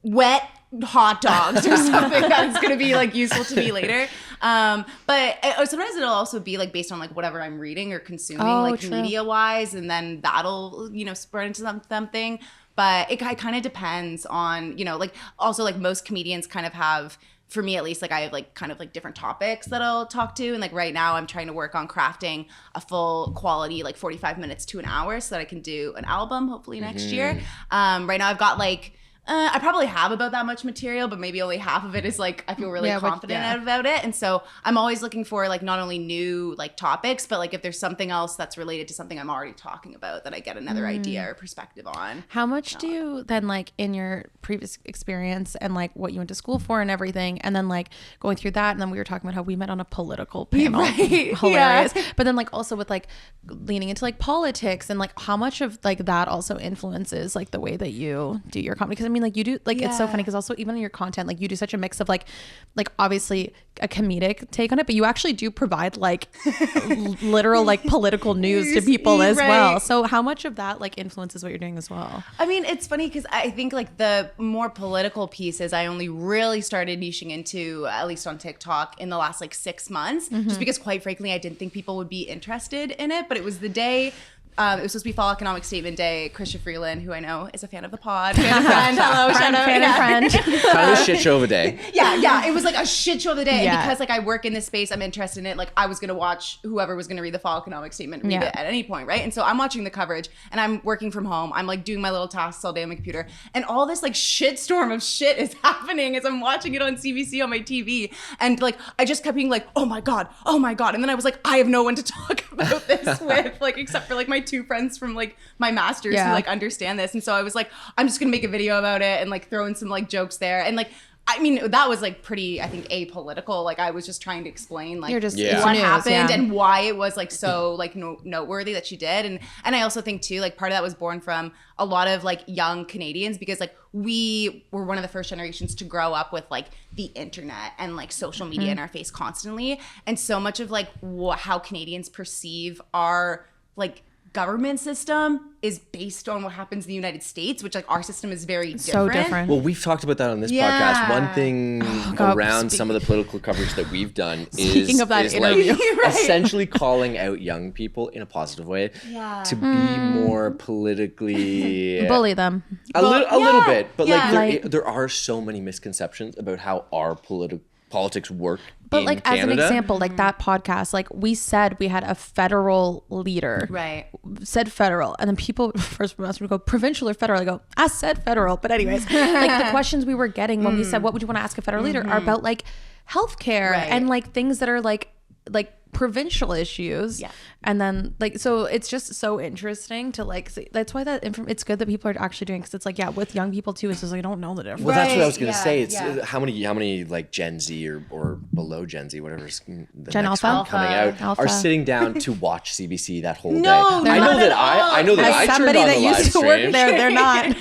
wet hot dogs or something that's going to be like useful to me later. But sometimes it'll also be like based on like whatever I'm reading or consuming media wise. And then that'll, spread into something. But it kind of depends on, like also like most comedians kind of have, for me at least, like I have like kind of like different topics that I'll talk to. And like right now I'm trying to work on crafting a full quality, like 45 minutes to an hour so that I can do an album hopefully next year. Right now I've got like, I probably have about that much material, but maybe only half of it is like, I feel really confident about it. And so I'm always looking for like not only new like topics, but like if there's something else that's related to something I'm already talking about that I get another idea or perspective on. How much do you then like in your previous experience and like what you went to school for and everything, and then like going through that, and then we were talking about how we met on a political panel. Right. Hilarious. Yeah. But then like also with like leaning into like politics and like how much of like that also influences like the way that you do your comedy. Because I mean, like you do like it's so funny because also even in your content, like you do such a mix of like obviously a comedic take on it, but you actually do provide like literal like political news to people as well. So how much of that like influences what you're doing as well? I mean, it's funny because I think like the more political pieces I only really started niching into, at least on TikTok, in the last like 6 months, just because quite frankly I didn't think people would be interested in it. But it was the day. It was supposed to be Fall Economic Statement Day. Christian Freeland, who I know is a fan of the pod, fan and friend, hello, fan and friend. Kind of a shit show of a day. Yeah. It was like a shit show of the day. And because like I work in this space, I'm interested in it. Like I was gonna watch whoever was gonna read the Fall Economic Statement, read it at any point, right? And so I'm watching the coverage, and I'm working from home. I'm like doing my little tasks all day on my computer, and all this like shitstorm of shit is happening as I'm watching it on CBC on my TV. And like I just kept being like, oh my god, and then I was like, I have no one to talk about this with, like except for like my 2 friends from like my master's who like understand this. And so I was like, I'm just gonna make a video about it and like throw in some like jokes there. And like I mean, that was like pretty, I think, apolitical. Like I was just trying to explain like what happened and why it was like so like noteworthy that she did. And I also think too, like part of that was born from a lot of like young Canadians, because like we were one of the first generations to grow up with like the internet and like social media in our face constantly. And so much of like how Canadians perceive our like government system is based on what happens in the United States, which like our system is very different. So different. Well, we've talked about that on this podcast. One thing around some of the political coverage that we've done is like essentially calling out young people in a positive way to be more politically bully them a little bit, but like there are so many misconceptions about how our politics work. But like as Canada. an example, like that podcast, like we said we had a federal leader, right? Said federal, and then people first from us would go provincial or federal. I go, I said federal, but anyways, like the questions we were getting when we said what would you want to ask a federal leader are about like healthcare and like things that are like provincial issues. And then like so it's just so interesting to like see. That's why it's good that people are actually doing, because it's like with young people too, it's just like I don't know the difference. Well, that's what I was gonna say. It's how many like Gen Z or below Gen Z, whatever's the Gen next Alpha? one coming out, are sitting down to watch CBC that whole day. I know that I turned on the live stream. Work there, they're not.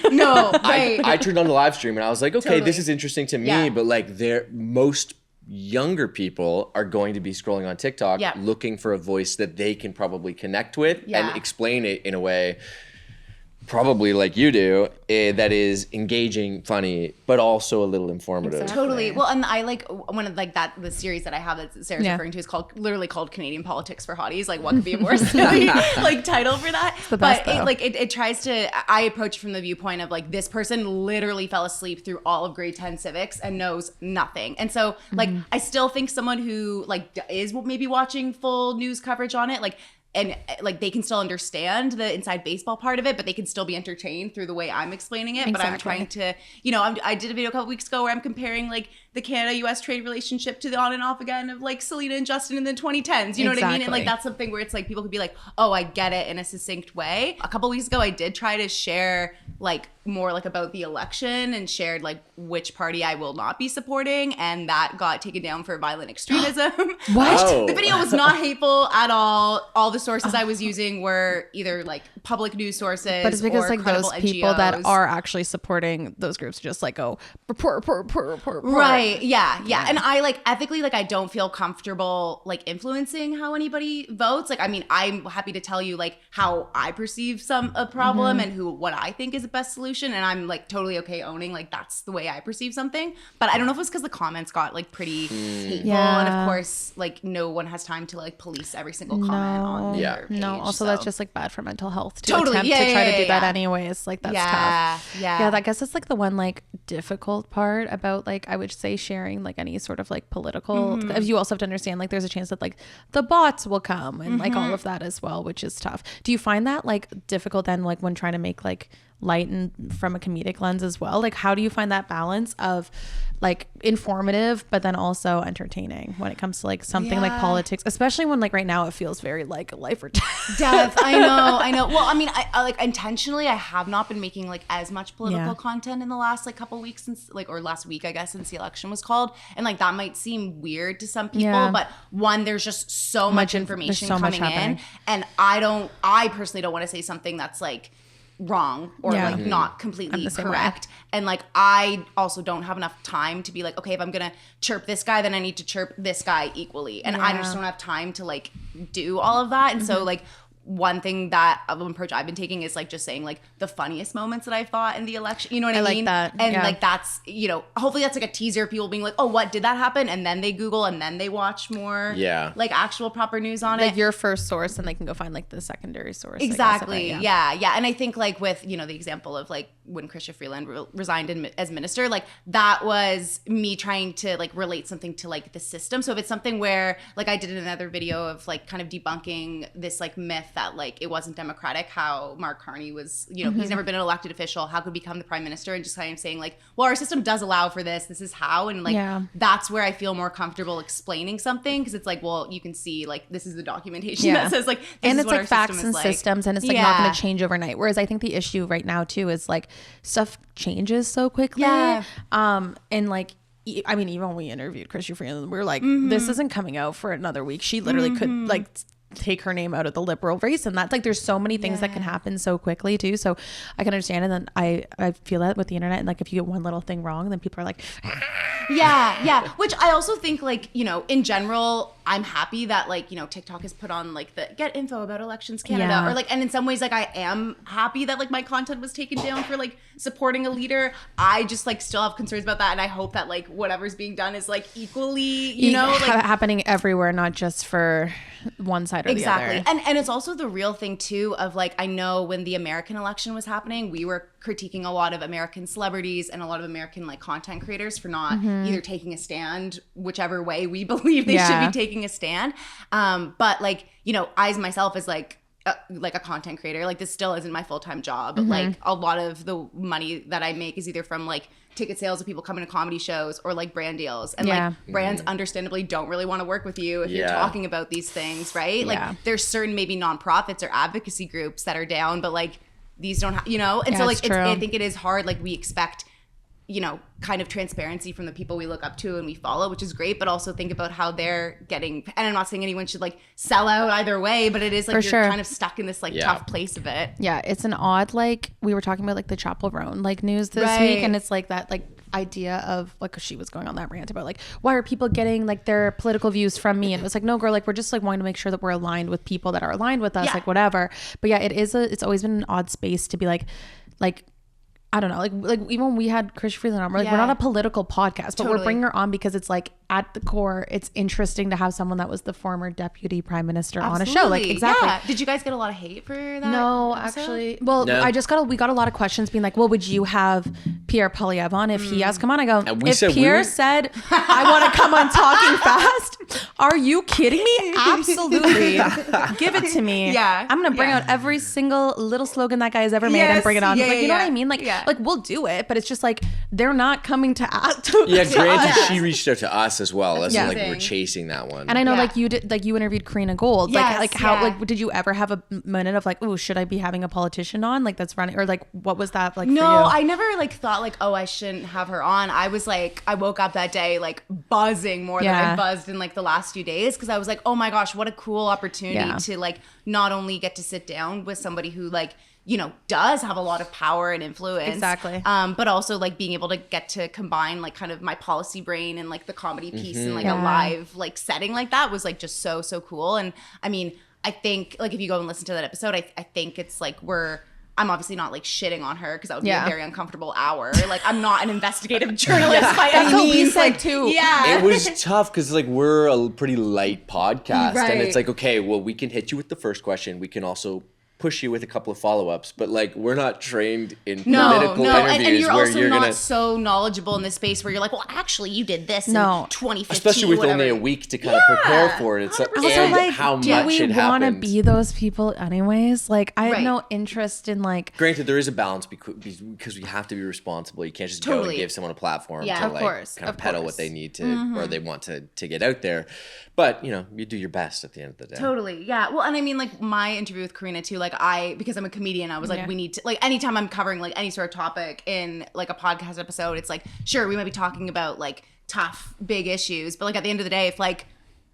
I turned on the live stream and I was like, okay, this is interesting to me, but like most younger people are going to be scrolling on TikTok looking for a voice that they can probably connect with and explain it in a way probably like you do, that is engaging, funny, but also a little informative. Exactly. Totally. Well, and I like one of like the series that I have that Sarah's referring to is literally called Canadian Politics for Hotties. Like what could be a more silly like title for that? It's the best, but it tries to, I approach it from the viewpoint of like this person literally fell asleep through all of grade 10 civics and knows nothing. And so like I still think someone who like is maybe watching full news coverage on it, like and like they can still understand the inside baseball part of it, but they can still be entertained through the way I'm explaining it. But I'm trying to, I did a video a couple weeks ago where I'm comparing like the Canada-US trade relationship to the on and off again of like Selena and Justin in the 2010s. You know what I mean? And like that's something where it's like people could be like, oh, I get it in a succinct way. A couple weeks ago, I did try to share like more like about the election and shared like which party I will not be supporting, and that got taken down for violent extremism. What? Oh. The video was not hateful at all. All the sources I was using were either like public news sources, but it's because or like those credible people NGOs. that are actually supporting those groups just like go report. Right. Yeah. And I like ethically, like I don't feel comfortable like influencing how anybody votes. Like, I mean, I'm happy to tell you like how I perceive a problem and what I think is the best solution. And I'm like totally okay owning like that's the way I perceive something. But I don't know if it's because the comments got like pretty hateful. Yeah. And of course, like no one has time to like police every single comment on their page. No, also so. that's just like bad for mental health to Totally. attempt to try to do that anyways. Like that's tough. Yeah. I guess it's like the one like difficult part about like I would say sharing like any sort of like political. You also have to understand like there's a chance that like the bots will come and like all of that as well, which is tough. Do you find that like difficult then like when trying to make like light and from a comedic lens as well? Like how do you find that balance of like informative but then also entertaining when it comes to like something like politics, especially when like right now it feels very like life or death? I know. Well, I mean, I like intentionally I have not been making like as much political content in the last like couple weeks since like, or last week I guess, since the election was called, and like that might seem weird to some people, but one, there's just so much information coming in, and I personally don't want to say something that's like wrong or like not completely correct. And like I also don't have enough time to be like, okay, if I'm gonna chirp this guy, then I need to chirp this guy equally, and I just don't have time to like do all of that. And so like one thing that of an approach I've been taking is like just saying like the funniest moments that I thought in the election. You know what I mean? Like that. And like that's, hopefully that's like a teaser of people being like, oh, what did that happen? And then they Google and then they watch more like actual proper news on it. Like your first source, and they can go find like the secondary source. Exactly. Yeah. And I think like with, the example of like when Chrystia Freeland resigned as minister, like that was me trying to like relate something to like the system. So if it's something where like I did another video of like kind of debunking this like myth that like it wasn't democratic how Mark Carney was, he's never been an elected official, how could he become the prime minister, and just kind of saying like, well, our system does allow for this is how, and like that's where I feel more comfortable explaining something, because it's like, well, you can see like this is the documentation that says like this and is it's like facts and systems, and it's like not going to change overnight. Whereas I think the issue right now too is like stuff changes so quickly. And like I mean, even when we interviewed Chrystia Freeland, we were like, this isn't coming out for another week. She literally could like take her name out of the Liberal race, and that's like there's so many things that can happen so quickly too. So I can understand, and then I feel that with the internet, and like if you get one little thing wrong, then people are like which I also think like in general I'm happy that like TikTok has put on like the get info about elections Canada or like, and in some ways like I am happy that like my content was taken down for like supporting a leader. I just like still have concerns about that, and I hope that like whatever's being done is like equally like happening everywhere, not just for one side or the other. And it's also the real thing too of like, I know when the American election was happening, we were critiquing a lot of American celebrities and a lot of American like content creators for not either taking a stand whichever way we believe they should be taking a stand. But like, I as myself as like a content creator, like this still isn't my full-time job. Like a lot of the money that I make is either from like ticket sales of people coming to comedy shows or like brand deals, and like brands understandably don't really want to work with you if you're talking about these things, right? Like there's certain maybe nonprofits or advocacy groups that are down, but like these don't and so like I think it is hard. Like we expect kind of transparency from the people we look up to and we follow, which is great, but also think about how they're getting, and I'm not saying anyone should like sell out either way, but it is like you're kind of stuck in this like tough place of it. It's an odd, like we were talking about like the Chapel Roan like news this week, and it's like that like idea of like she was going on that rant about like, why are people getting like their political views from me, and it was like, no girl, like we're just like wanting to make sure that we're aligned with people that are aligned with us, like whatever. But it's always been an odd space to be like I don't know, like even when we had Chrystia Freeland on, we're like, we're not a political podcast, but we're bringing her on because it's like at the core, it's interesting to have someone that was the former deputy prime minister on a show. Like Did you guys get a lot of hate for that? No, episode? Actually. Well, no. We got a lot of questions being like, well, would you have Pierre Poilievre on if he asked come on? I go, if Pierre said I want to come on Talking Fast, Are you kidding me? Absolutely. Give it to me. Yeah. I'm gonna bring out every single little slogan that guy has ever made and bring it on. Yeah, like, you know what I mean? Like, like we'll do it, but it's just like they're not coming to act. Yeah, granted, she reached out to us as well. That's like amazing. we're chasing that one. And I know, like you did, like you interviewed Karina Gold. Yes, like how, like, did you ever have a minute of like, oh, should I be having a politician on, like that's running, or like what was that like? No, for you? I never like thought like, oh, I shouldn't have her on. I was like, I woke up that day like buzzing more than I buzzed in like the last few days, because I was like, oh my gosh, what a cool opportunity to like not only get to sit down with somebody who like, you know, does have a lot of power and influence. Exactly. But also like being able to get to combine like kind of my policy brain and like the comedy piece in like a live like setting like that was like just so cool. And I mean, I think like if you go and listen to that episode, I think it's like I'm obviously not like shitting on her, because that would be a very uncomfortable hour. Like I'm not an investigative journalist by any means. We said like, too. Yeah. It was tough because like we're a pretty light podcast, and it's like, okay, well, we can hit you with the first question. We can also push you with a couple of follow-ups, but like we're not trained in political interviews and you're where also you're not gonna so knowledgeable in this space where you're like, well, actually, you did this in 2015, especially with whatever. only a week to kind of prepare for it. It's like, Also, and like, how do much we it want to happens. be those people anyways? Like, I have no interest in like. Granted, there is a balance because we have to be responsible. You can't just go and give someone a platform to like kind of peddle what they need to or they want to get out there. But you know, you do your best at the end of the day. Totally, yeah. Well, and I mean, like my interview with Karina too. Like because I'm a comedian, I was like, we need to like anytime I'm covering like any sort of topic in like a podcast episode, it's like sure we might be talking about like tough big issues, but like at the end of the day, if like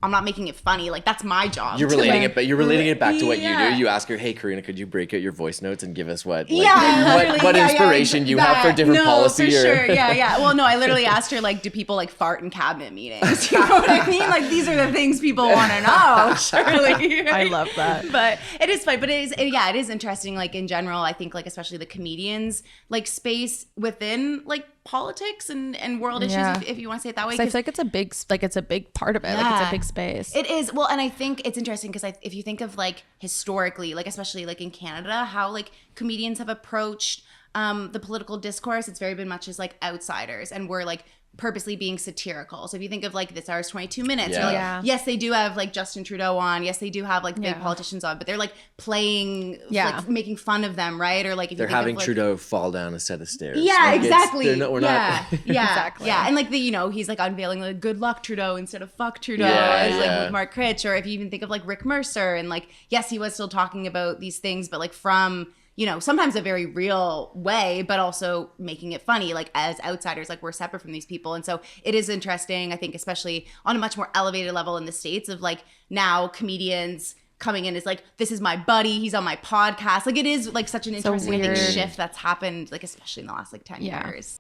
I'm not making it funny, like that's my job. You're relating it, but you're relating it back to what you do. You ask her, "Hey, Karina, could you break out your voice notes and give us what inspiration you have for different policy?" No, for sure. Yeah. Well, no, I literally asked her like, "Do people like fart in cabinet meetings?" You know what I mean? Like these are the things people want to know. Surely, I love that. But it is fun. But it is interesting. Like in general, I think like especially the comedians like space within like politics and world issues, if you want to say it that way. I feel like it's a big part of it. Like it's a big space. It is. Well, and I think it's interesting because if you think of like historically, like especially like in Canada, how like comedians have approached the political discourse, it's very been much as like outsiders, and we're like purposely being satirical. So if you think of like This Hour's 22 Minutes, you're like, yes, they do have like Justin Trudeau on. Yes, they do have like big politicians on, but they're like playing, like making fun of them, right? Or like if they're you think having of, like, Trudeau fall down a set of stairs. Yeah, like exactly. We're not. Exactly. Yeah, and like he's like unveiling like good luck Trudeau instead of fuck Trudeau, like with Mark Critch. Or if you even think of like Rick Mercer, and like yes, he was still talking about these things, but like from sometimes a very real way, but also making it funny, like as outsiders, like we're separate from these people. And so it is interesting, I think, especially on a much more elevated level in the States, of like now comedians coming in as like, this is my buddy, he's on my podcast. Like it is like such an interesting I think, shift that's happened, like especially in the last like 10 years.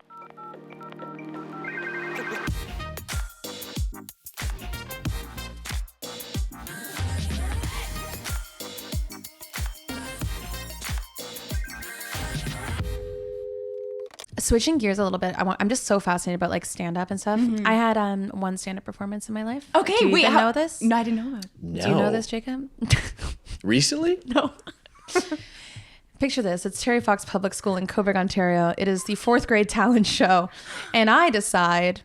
Switching gears a little bit, I'm just so fascinated about like stand up and stuff. I had one stand up performance in my life. Okay, do you wait, even know this? No, I didn't know that. No. Do you know this, Jacob? Recently? No. Picture this. It's Terry Fox Public School in Coburg, Ontario. It is the 4th grade talent show. And I decide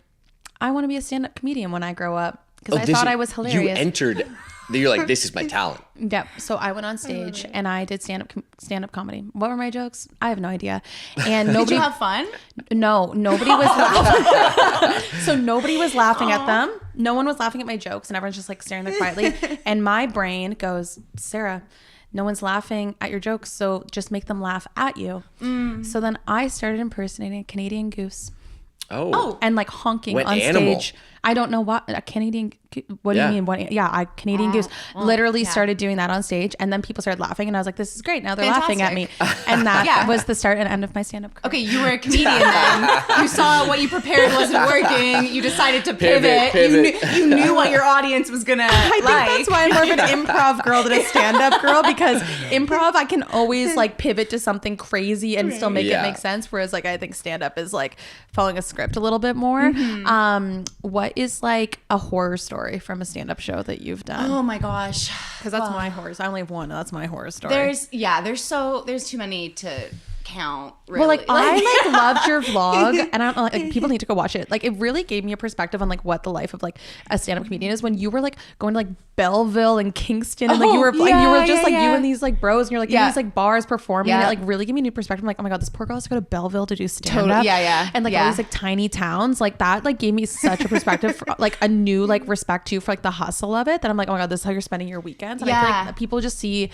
I want to be a stand-up comedian when I grow up, because I thought I was hilarious. You entered, you're like, this is my talent. Yep. So I went on stage and I did stand-up comedy. What were my jokes? I have no idea. And nobody. Did you have fun? No, nobody was laughing. So nobody was laughing at them. No one was laughing at my jokes, and everyone's just like staring there quietly. And my brain goes, Sarah, no one's laughing at your jokes, so just make them laugh at you. So then I started impersonating a Canadian goose. Oh. And like honking What on animal? stage. I don't know what a Canadian. What do you mean? Canadian goose. Literally started doing that on stage, and then people started laughing, and I was like, "This is great!" Now they're laughing at me, and that was the start and end of my stand-up career. Okay, you were a comedian then. You saw what you prepared wasn't working. You decided to pivot. You knew what your audience was gonna. I think that's why I'm more of an improv girl than a stand-up girl, because improv I can always like pivot to something crazy and still make it make sense. Whereas like I think stand-up is like following a script a little bit more. What is like a horror story from a stand-up show that you've done? Oh my gosh, because that's my horror. I only have one. That's my horror story. There's too many to count. Really. Well, like I like loved your vlog, and I don't know, like people need to go watch it. Like it really gave me a perspective on like what the life of like a stand-up comedian is when you were like going to like Belleville and Kingston, and like you were like you were just like you and these like bros, and you're like in these like bars performing, and it like really gave me a new perspective. I'm like, oh my god, this poor girl has to go to Belleville to do stand-up. And like all these like tiny towns, like that like gave me such a perspective for, like a new like respect too for like the hustle of it, that I'm like, oh my god, this is how you're spending your weekends. And I feel like people just see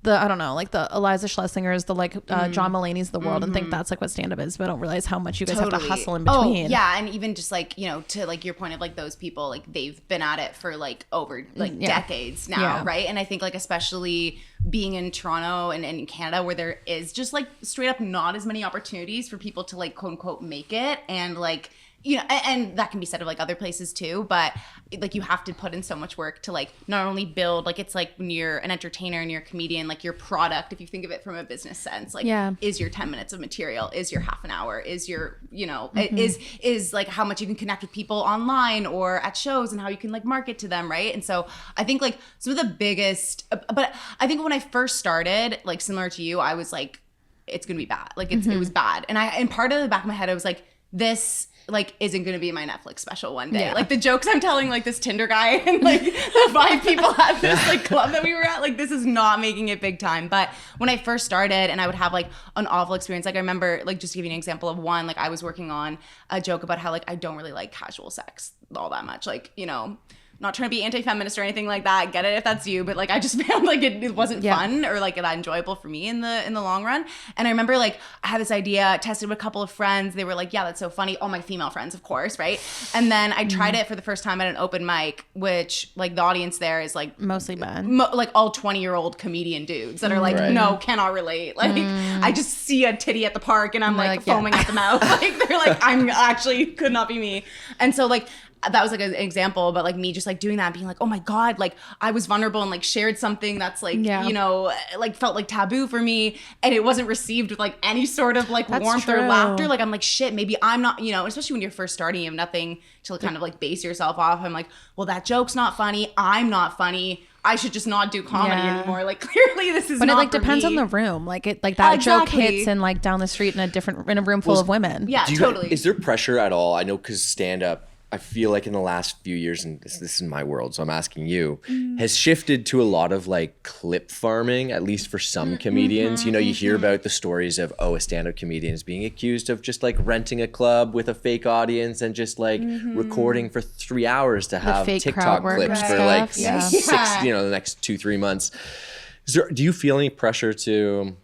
the, I don't know, like the Eliza Schlesingers, the like John Mulaney's of the world, and think that's like what stand-up is, but I don't realize how much you guys have to hustle in between. Oh, yeah, and even just like, you know, to like your point of like those people, like they've been at it for like over like decades now, right? And I think like especially being in Toronto and in Canada, where there is just like straight up not as many opportunities for people to like quote unquote make it, and like, you know, and that can be said of like other places too, but like you have to put in so much work to like not only build, like it's like when you're an entertainer and you're a comedian, like your product, if you think of it from a business sense, like is your 10 minutes of material, is your half an hour, is your, you know, is like how much you can connect with people online or at shows, and how you can like market to them, right? And so I think like some of the biggest, but I think when I first started, like similar to you, I was like, it's gonna be bad, like it was bad, and part of the back of my head I was like, this like isn't gonna be my Netflix special one day. Like the jokes I'm telling like this Tinder guy and like the 5 people at this like club that we were at, like this is not making it big time. But when I first started and I would have like an awful experience, like I remember, like just to give you an example of one, like I was working on a joke about how like I don't really like casual sex all that much, like, you know, not trying to be anti-feminist or anything like that. Get it if that's you, but like I just found like it wasn't fun or like that enjoyable for me in the long run. And I remember like I had this idea, tested with a couple of friends. They were like, yeah, that's so funny. All my female friends, of course, right? And then I tried it for the first time at an open mic, which like the audience there is like mostly men, like all 20-year-old comedian dudes that are like, no, cannot relate. Like I just see a titty at the park and I'm like foaming at the mouth. Like they're like, I'm actually could not be me. And so like that was like an example, but like me just like doing that, being like, oh my God, like I was vulnerable and like shared something that's like, you know, like felt like taboo for me, and it wasn't received with like any sort of like warmth or laughter. Like I'm like, shit, maybe I'm not, you know, especially when you're first starting, you have nothing to kind of like base yourself off. I'm like, well, that joke's not funny. I'm not funny. I should just not do comedy anymore. Like clearly this is but not it like for depends me. on the room. Like it, like that joke hits in like down the street in a room full of women. Yeah, totally. Is there pressure at all? I know because stand up, I feel like in the last few years, and this is my world, so I'm asking you, has shifted to a lot of like clip farming, at least for some comedians. You know, you hear about the stories of, a stand-up comedian is being accused of just like renting a club with a fake audience and just like recording for 3 hours to have TikTok clips for like 6, you know, the next 2-3 months. Do you feel any pressure to,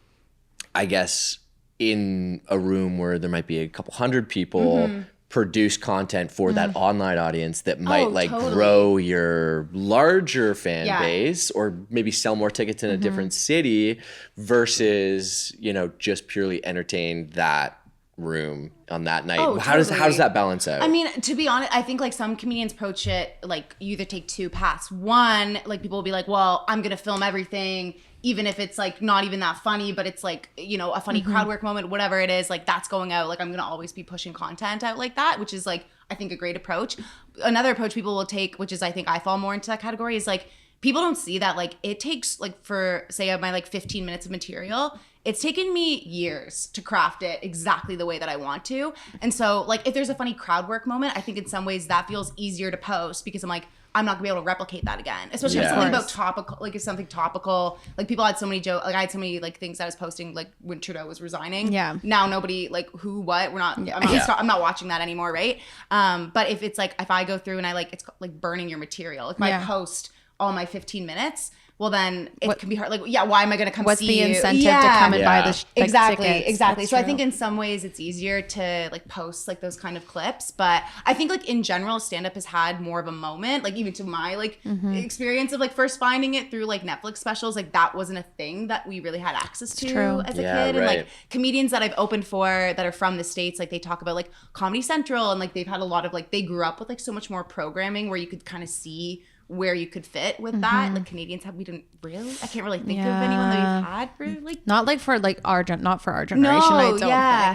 I guess, in a room where there might be a couple hundred people, produce content for that online audience that might grow your larger fan base, or maybe sell more tickets in a different city versus, you know, just purely entertain that room on that night? How does that balance out? I mean, to be honest, I think like some comedians approach it like you either take 2 paths. One, like people will be like, well, I'm gonna film everything, even if it's like not even that funny, but it's like, you know, a funny crowd work moment, whatever it is, like that's going out. Like I'm gonna always be pushing content out like that, which is like, I think a great approach. Another approach people will take, which is I think I fall more into that category, is like people don't see that like it takes like for say my like 15 minutes of material, it's taken me years to craft it exactly the way that I want to. And so like if there's a funny crowd work moment, I think in some ways that feels easier to post because I'm like, I'm not gonna be able to replicate that again. Especially if something about topical, like if something topical, like people had so many jokes, like I had so many like things I was posting like when Trudeau was resigning. Yeah. Now nobody like who, what, we're not, I'm not watching that anymore, right? But if it's like, if I go through and I like, it's like burning your material. If I post all my 15 minutes, well then it can be hard. Like, why am I going to come see you? What's the incentive to come and buy the exactly. tickets? That's so true. I think in some ways it's easier to like post like those kind of clips, but I think like in general stand-up has had more of a moment, like even to my like experience of like first finding it through like Netflix specials, like that wasn't a thing that we really had access to as a kid. And like comedians that I've opened for that are from the States, like they talk about like Comedy Central, and like they've had a lot of like, they grew up with like so much more programming where you could kind of see where you could fit with that. Like Canadians have, we didn't really, I can't really think of anyone that we've had for like, not like for like our not for our generation. I don't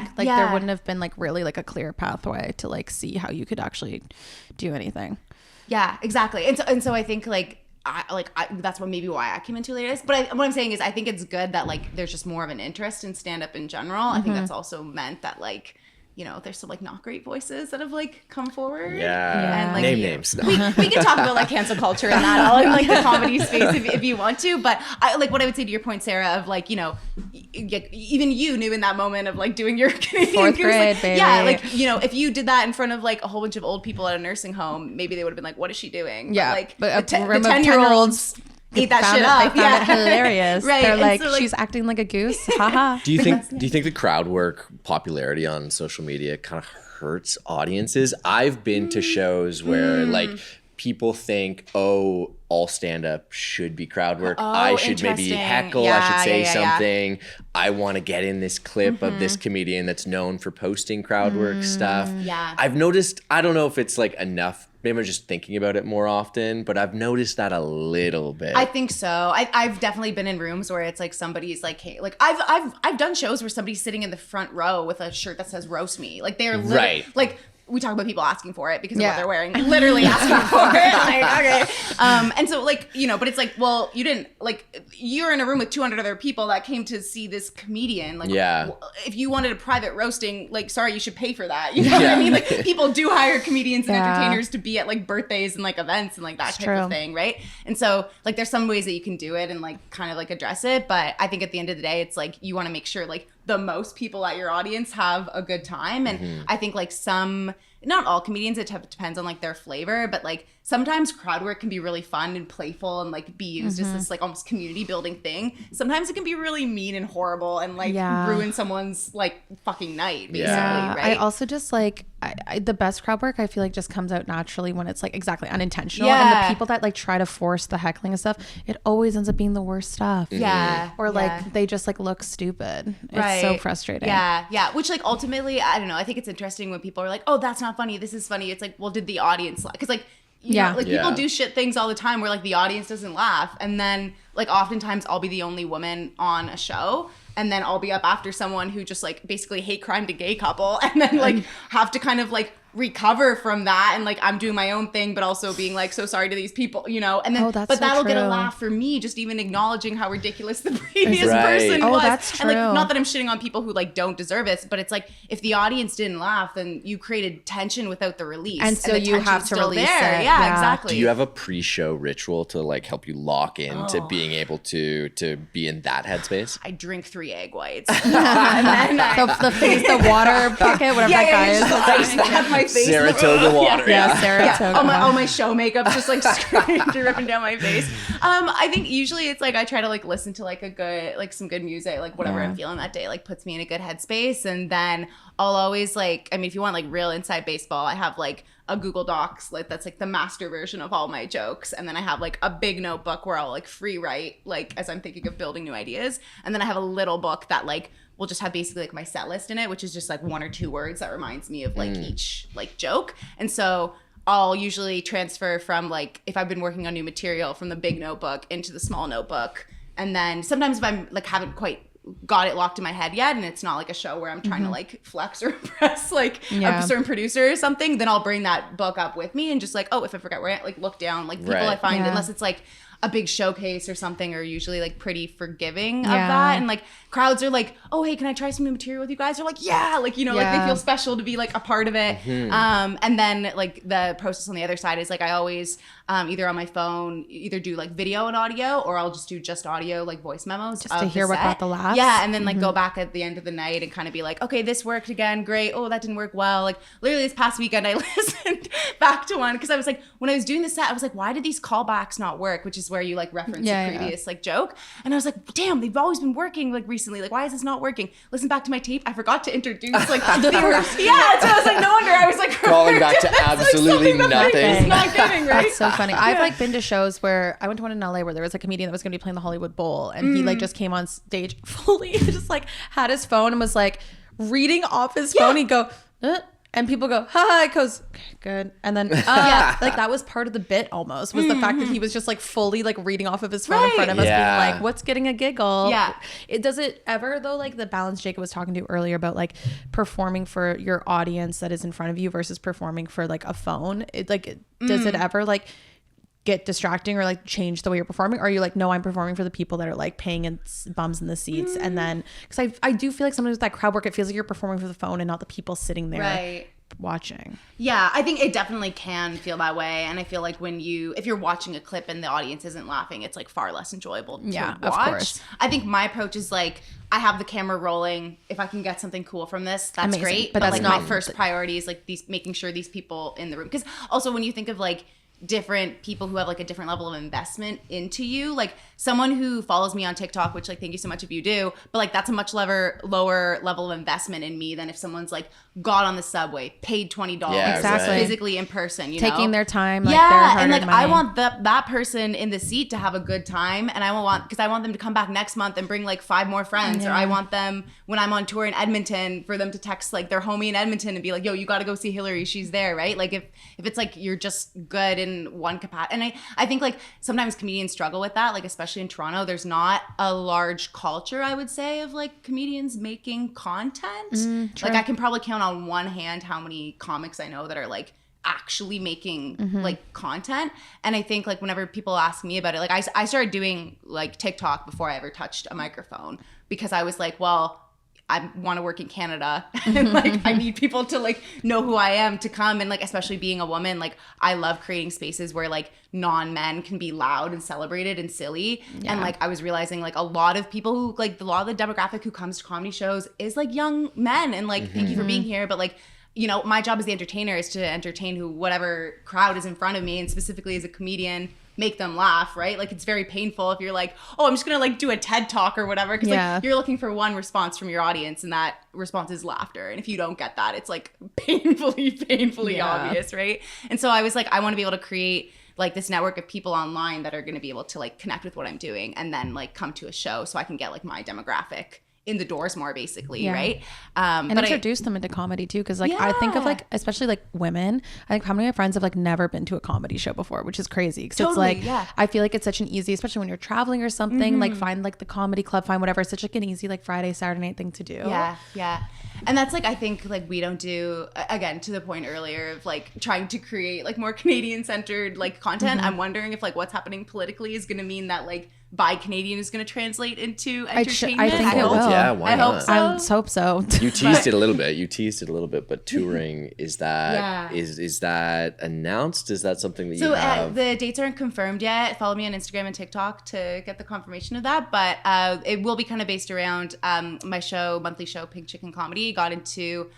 think like there wouldn't have been like really like a clear pathway to like see how you could actually do anything. Yeah, exactly. And so I think like that's what maybe why I came into it is. But what I'm saying is I think it's good that like there's just more of an interest in stand-up in general. I think that's also meant that like, you know, there's some like not great voices that have like come forward. Yeah. And, like, Name names. No. We can talk about like cancel culture and that all in like the comedy space if you want to. But I like what I would say to your point, Sarah, of like, you know, even you knew in that moment of like doing your Canadian Fourth grade, like, baby. yeah, like, you know, if you did that in front of like a whole bunch of old people at a nursing home, maybe they would have been like, what is she doing? Yeah. But But like the 10-year-olds ate that shit up. They found it hilarious. Right. They're And like, so, like, she's acting like a goose. Haha. Do you think the crowd work popularity on social media kind of hurts audiences? I've been to shows where like people think, oh, all stand-up should be crowd work. I should maybe interesting. heckle. I Yeah, should say yeah. something. I want to get in this clip of this comedian that's known for posting crowd work stuff. Yeah. I've noticed, I don't know if it's like enough. Maybe I'm just thinking about it more often, but I've noticed that a little bit. I think so. I've definitely been in rooms where it's like somebody's like, hey, like I've done shows where somebody's sitting in the front row with a shirt that says roast me. Like they're Right. like we talk about people asking for it because of what they're wearing, literally asking for it. Like, okay. And so like, you know, but it's like, well, you didn't like, you're in a room with 200 other people that came to see this comedian. Like, if you wanted a private roasting, like, sorry, you should pay for that. You know what I mean? Like people do hire comedians and entertainers to be at like birthdays and like events and like that type of thing. Right. And so like, there's some ways that you can do it and like kind of like address it. But I think at the end of the day, it's like, you want to make sure like the most people at your audience have a good time. And I think like not all comedians, it depends on like their flavor, but like sometimes crowd work can be really fun and playful and like be used as this like almost community building thing. Sometimes it can be really mean and horrible and like ruin someone's like fucking night basically, right? I also just like the best crowd work I feel like just comes out naturally when it's like exactly unintentional, and the people that like try to force the heckling and stuff, it always ends up being the worst stuff. Or like they just like look stupid. It's so frustrating. Which like ultimately, I don't know, I think it's interesting when people are like, oh, that's not funny, this is funny. It's like, well, did the audience laugh? Because like you know, like people do shit things all the time where like the audience doesn't laugh, and then like oftentimes I'll be the only woman on a show, and then I'll be up after someone who just like basically hate crimed a gay couple, and then like have to kind of like recover from that, and like I'm doing my own thing but also being like so sorry to these people, you know, and then but that'll get a laugh for me just even acknowledging how ridiculous the previous person was. That's true. And like not that I'm shitting on people who like don't deserve it, but it's like if the audience didn't laugh, then you created tension without the release, and so you have to release it. Yeah, exactly. Do you have a pre-show ritual to like help you lock into being able to be in that headspace? I drink 3 egg whites. And then the water bucket, whatever that guy is. Have my face Saratoga water. Saratoga. All my show makeup's just like dripping down my face. I think usually it's like I try to like listen to like a good, like some good music, like whatever I'm feeling that day, like puts me in a good headspace. And then I'll always like, I mean, if you want like real inside baseball, I have like a Google Docs, like that's like the master version of all my jokes. And then I have like a big notebook where I'll like free write, like as I'm thinking of building new ideas. And then I have a little book that like will just have basically like my set list in it, which is just like 1 or 2 words that reminds me of like each like joke. And so I'll usually transfer from like, if I've been working on new material, from the big notebook into the small notebook. And then sometimes if I'm like haven't quite got it locked in my head yet, and it's not like a show where I'm trying to like flex or impress like a certain producer or something, then I'll bring that book up with me and just like, oh, if I forget where I like look down, like people I find, unless it's like a big showcase or something, are usually like pretty forgiving of that. And like crowds are like, oh, hey, can I try some new material with you guys? They're like, yeah, like, you know, like they feel special to be like a part of it. And then like the process on the other side is like I always either on my phone either do like video and audio, or I'll just do just audio, like voice memos just to hear what got the laughs. And then like go back at the end of the night and kind of be like, okay, this worked again, great. Oh, that didn't work well. Like literally this past weekend I listened back to one because I was like, when I was doing the set, I was like, why did these callbacks not work? Which is where you like reference a previous like joke. And I was like, damn, they've always been working like recently. Like, why is this not working? Listen back to my tape. I forgot to introduce like the first. So I was like, no wonder I was like calling back to absolutely like nothing. It's not giving, right? That's so funny. I've like been to shows where I went to one in LA where there was a comedian that was going to be playing the Hollywood Bowl, and he like just came on stage fully just like had his phone and was like reading off his phone. He'd go, and people go, ha, it goes, okay, good. And then, like that was part of the bit almost, was the fact that he was just like fully like reading off of his phone in front of us, being like, what's getting a giggle? Does it ever though, like the balance Jacob was talking to earlier about like performing for your audience that is in front of you versus performing for like a phone, does it ever like get distracting or like change the way you're performing? Or are you like, no, I'm performing for the people that are like paying and bums in the seats? And then, because I do feel like sometimes with that crowd work, it feels like you're performing for the phone and not the people sitting there watching. Yeah, I think it definitely can feel that way. And I feel like if you're watching a clip and the audience isn't laughing, it's like far less enjoyable to watch. Of course. I think my approach is like, I have the camera rolling. If I can get something cool from this, that's Amazing. great. But that's like my first priority is like making sure these people in the room. Because also when you think of like different people who have like a different level of investment into you, like someone who follows me on TikTok, which like thank you so much if you do, but like that's a much lower level of investment in me than if someone's like got on the subway, paid $20 physically in person, taking their time, like yeah, and like money. I want that person in the seat to have a good time, and I want them to come back next month and bring like 5 more friends, or I want them when I'm on tour in Edmonton for them to text like their homie in Edmonton and be like, yo, you got to go see Hilary, she's there, right? Like if it's like you're just good in one capacity, and I think like sometimes comedians struggle with that, like especially in Toronto, there's not a large culture, I would say, of like comedians making content. Like I can probably count on one hand how many comics I know that are like actually making like content. And I think like whenever people ask me about it, like I started doing like TikTok before I ever touched a microphone, because I was like, well, I want to work in Canada and like I need people to like know who I am to come, and like especially being a woman, like I love creating spaces where like non-men can be loud and celebrated and silly. And like I was realizing like a lot of people who like a lot of the demographic who comes to comedy shows is like young men, and like thank you for being here, but like my job as the entertainer is to entertain whatever crowd is in front of me, and specifically as a comedian, make them laugh, right? Like it's very painful if you're like, oh, I'm just gonna like do a TED talk or whatever, because like you're looking for one response from your audience, and that response is laughter, and if you don't get that, it's like painfully obvious, right? And so I was like, I want to be able to create like this network of people online that are going to be able to like connect with what I'm doing, and then like come to a show so I can get like my demographic in the doors more, basically, right? And but introduce them into comedy too, because like I think of like, especially like women, I think how many of my friends have like never been to a comedy show before, which is crazy, because it's like I feel like it's such an easy, especially when you're traveling or something, like find like the comedy club, find whatever, it's such like an easy like Friday, Saturday night thing to do. And that's like, I think like we don't do, again, to the point earlier of like trying to create like more Canadian centered like content. I'm wondering if like what's happening politically is going to mean that like Buy Canadian is going to translate into entertainment. I think it will. Yeah, why not? I hope so. You teased it a little bit. But touring, is that is that announced? Is that something that you have? The dates aren't confirmed yet. Follow me on Instagram and TikTok to get the confirmation of that. But it will be kind of based around my monthly show, Pink Chicken Comedy. Got into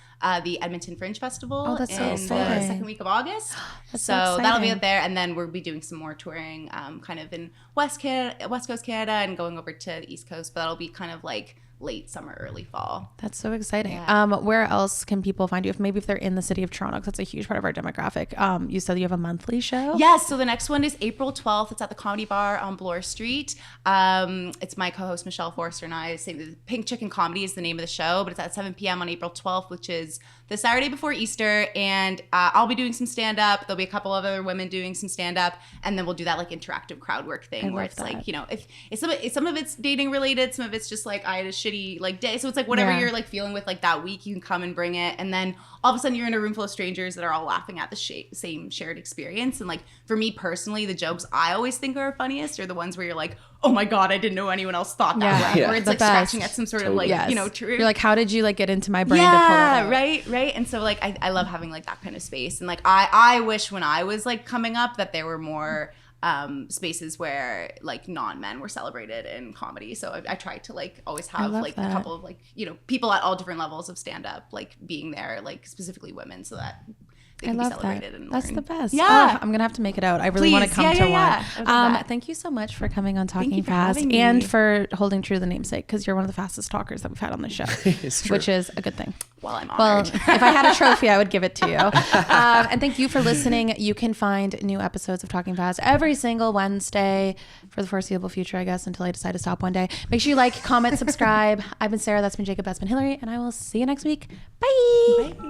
the Edmonton Fringe Festival in the second week of August. So that'll be out there, and then we'll be doing some more touring kind of in West Coast Canada, and going over to the East Coast, but that'll be kind of like late summer, early fall. That's so exciting. Where else can people find you if they're in the city of Toronto, because that's a huge part of our demographic? You said you have a monthly show? Yes, so the next one is April 12th. It's at the Comedy Bar on Bloor Street. It's my co-host Michelle Forster and I saying the Pink Chicken Comedy is the name of the show, but it's at 7 p.m. on April 12th, which is the Saturday before Easter, and I'll be doing some stand-up. There'll be a couple of other women doing some stand-up, and then we'll do that like interactive crowd work thing where it's like, if some of it's dating related, some of it's just like I had a shitty like day, so it's like whatever you're like feeling with like that week, you can come and bring it, and then all of a sudden you're in a room full of strangers that are all laughing at the same shared experience. And like for me personally, the jokes I always think are funniest are the ones where you're like, oh my God, I didn't know anyone else thought that way. Or it's like scratching at some sort of like, truth. You're like, how did you like get into my brain to pull that out? Right. And so like, I love having like that kind of space. And like, I wish when I was like coming up that there were more spaces where like non-men were celebrated in comedy. So I tried to like always have like a couple of like, people at all different levels of stand-up, like being there, like specifically women, so that I love that. That's the best. Yeah. I'm going to have to make it out. I really want to come to one. Thank you so much for coming on Talking Fast and for holding true to the namesake, because you're one of the fastest talkers that we've had on the show, which is a good thing. Well, I'm Well, honored. if I had a trophy, I would give it to you. And thank you for listening. You can find new episodes of Talking Fast every single Wednesday for the foreseeable future, I guess, until I decide to stop one day. Make sure you like, comment, subscribe. I've been Sarah. That's been Jacob. That's been Hilary. And I will see you next week. Bye.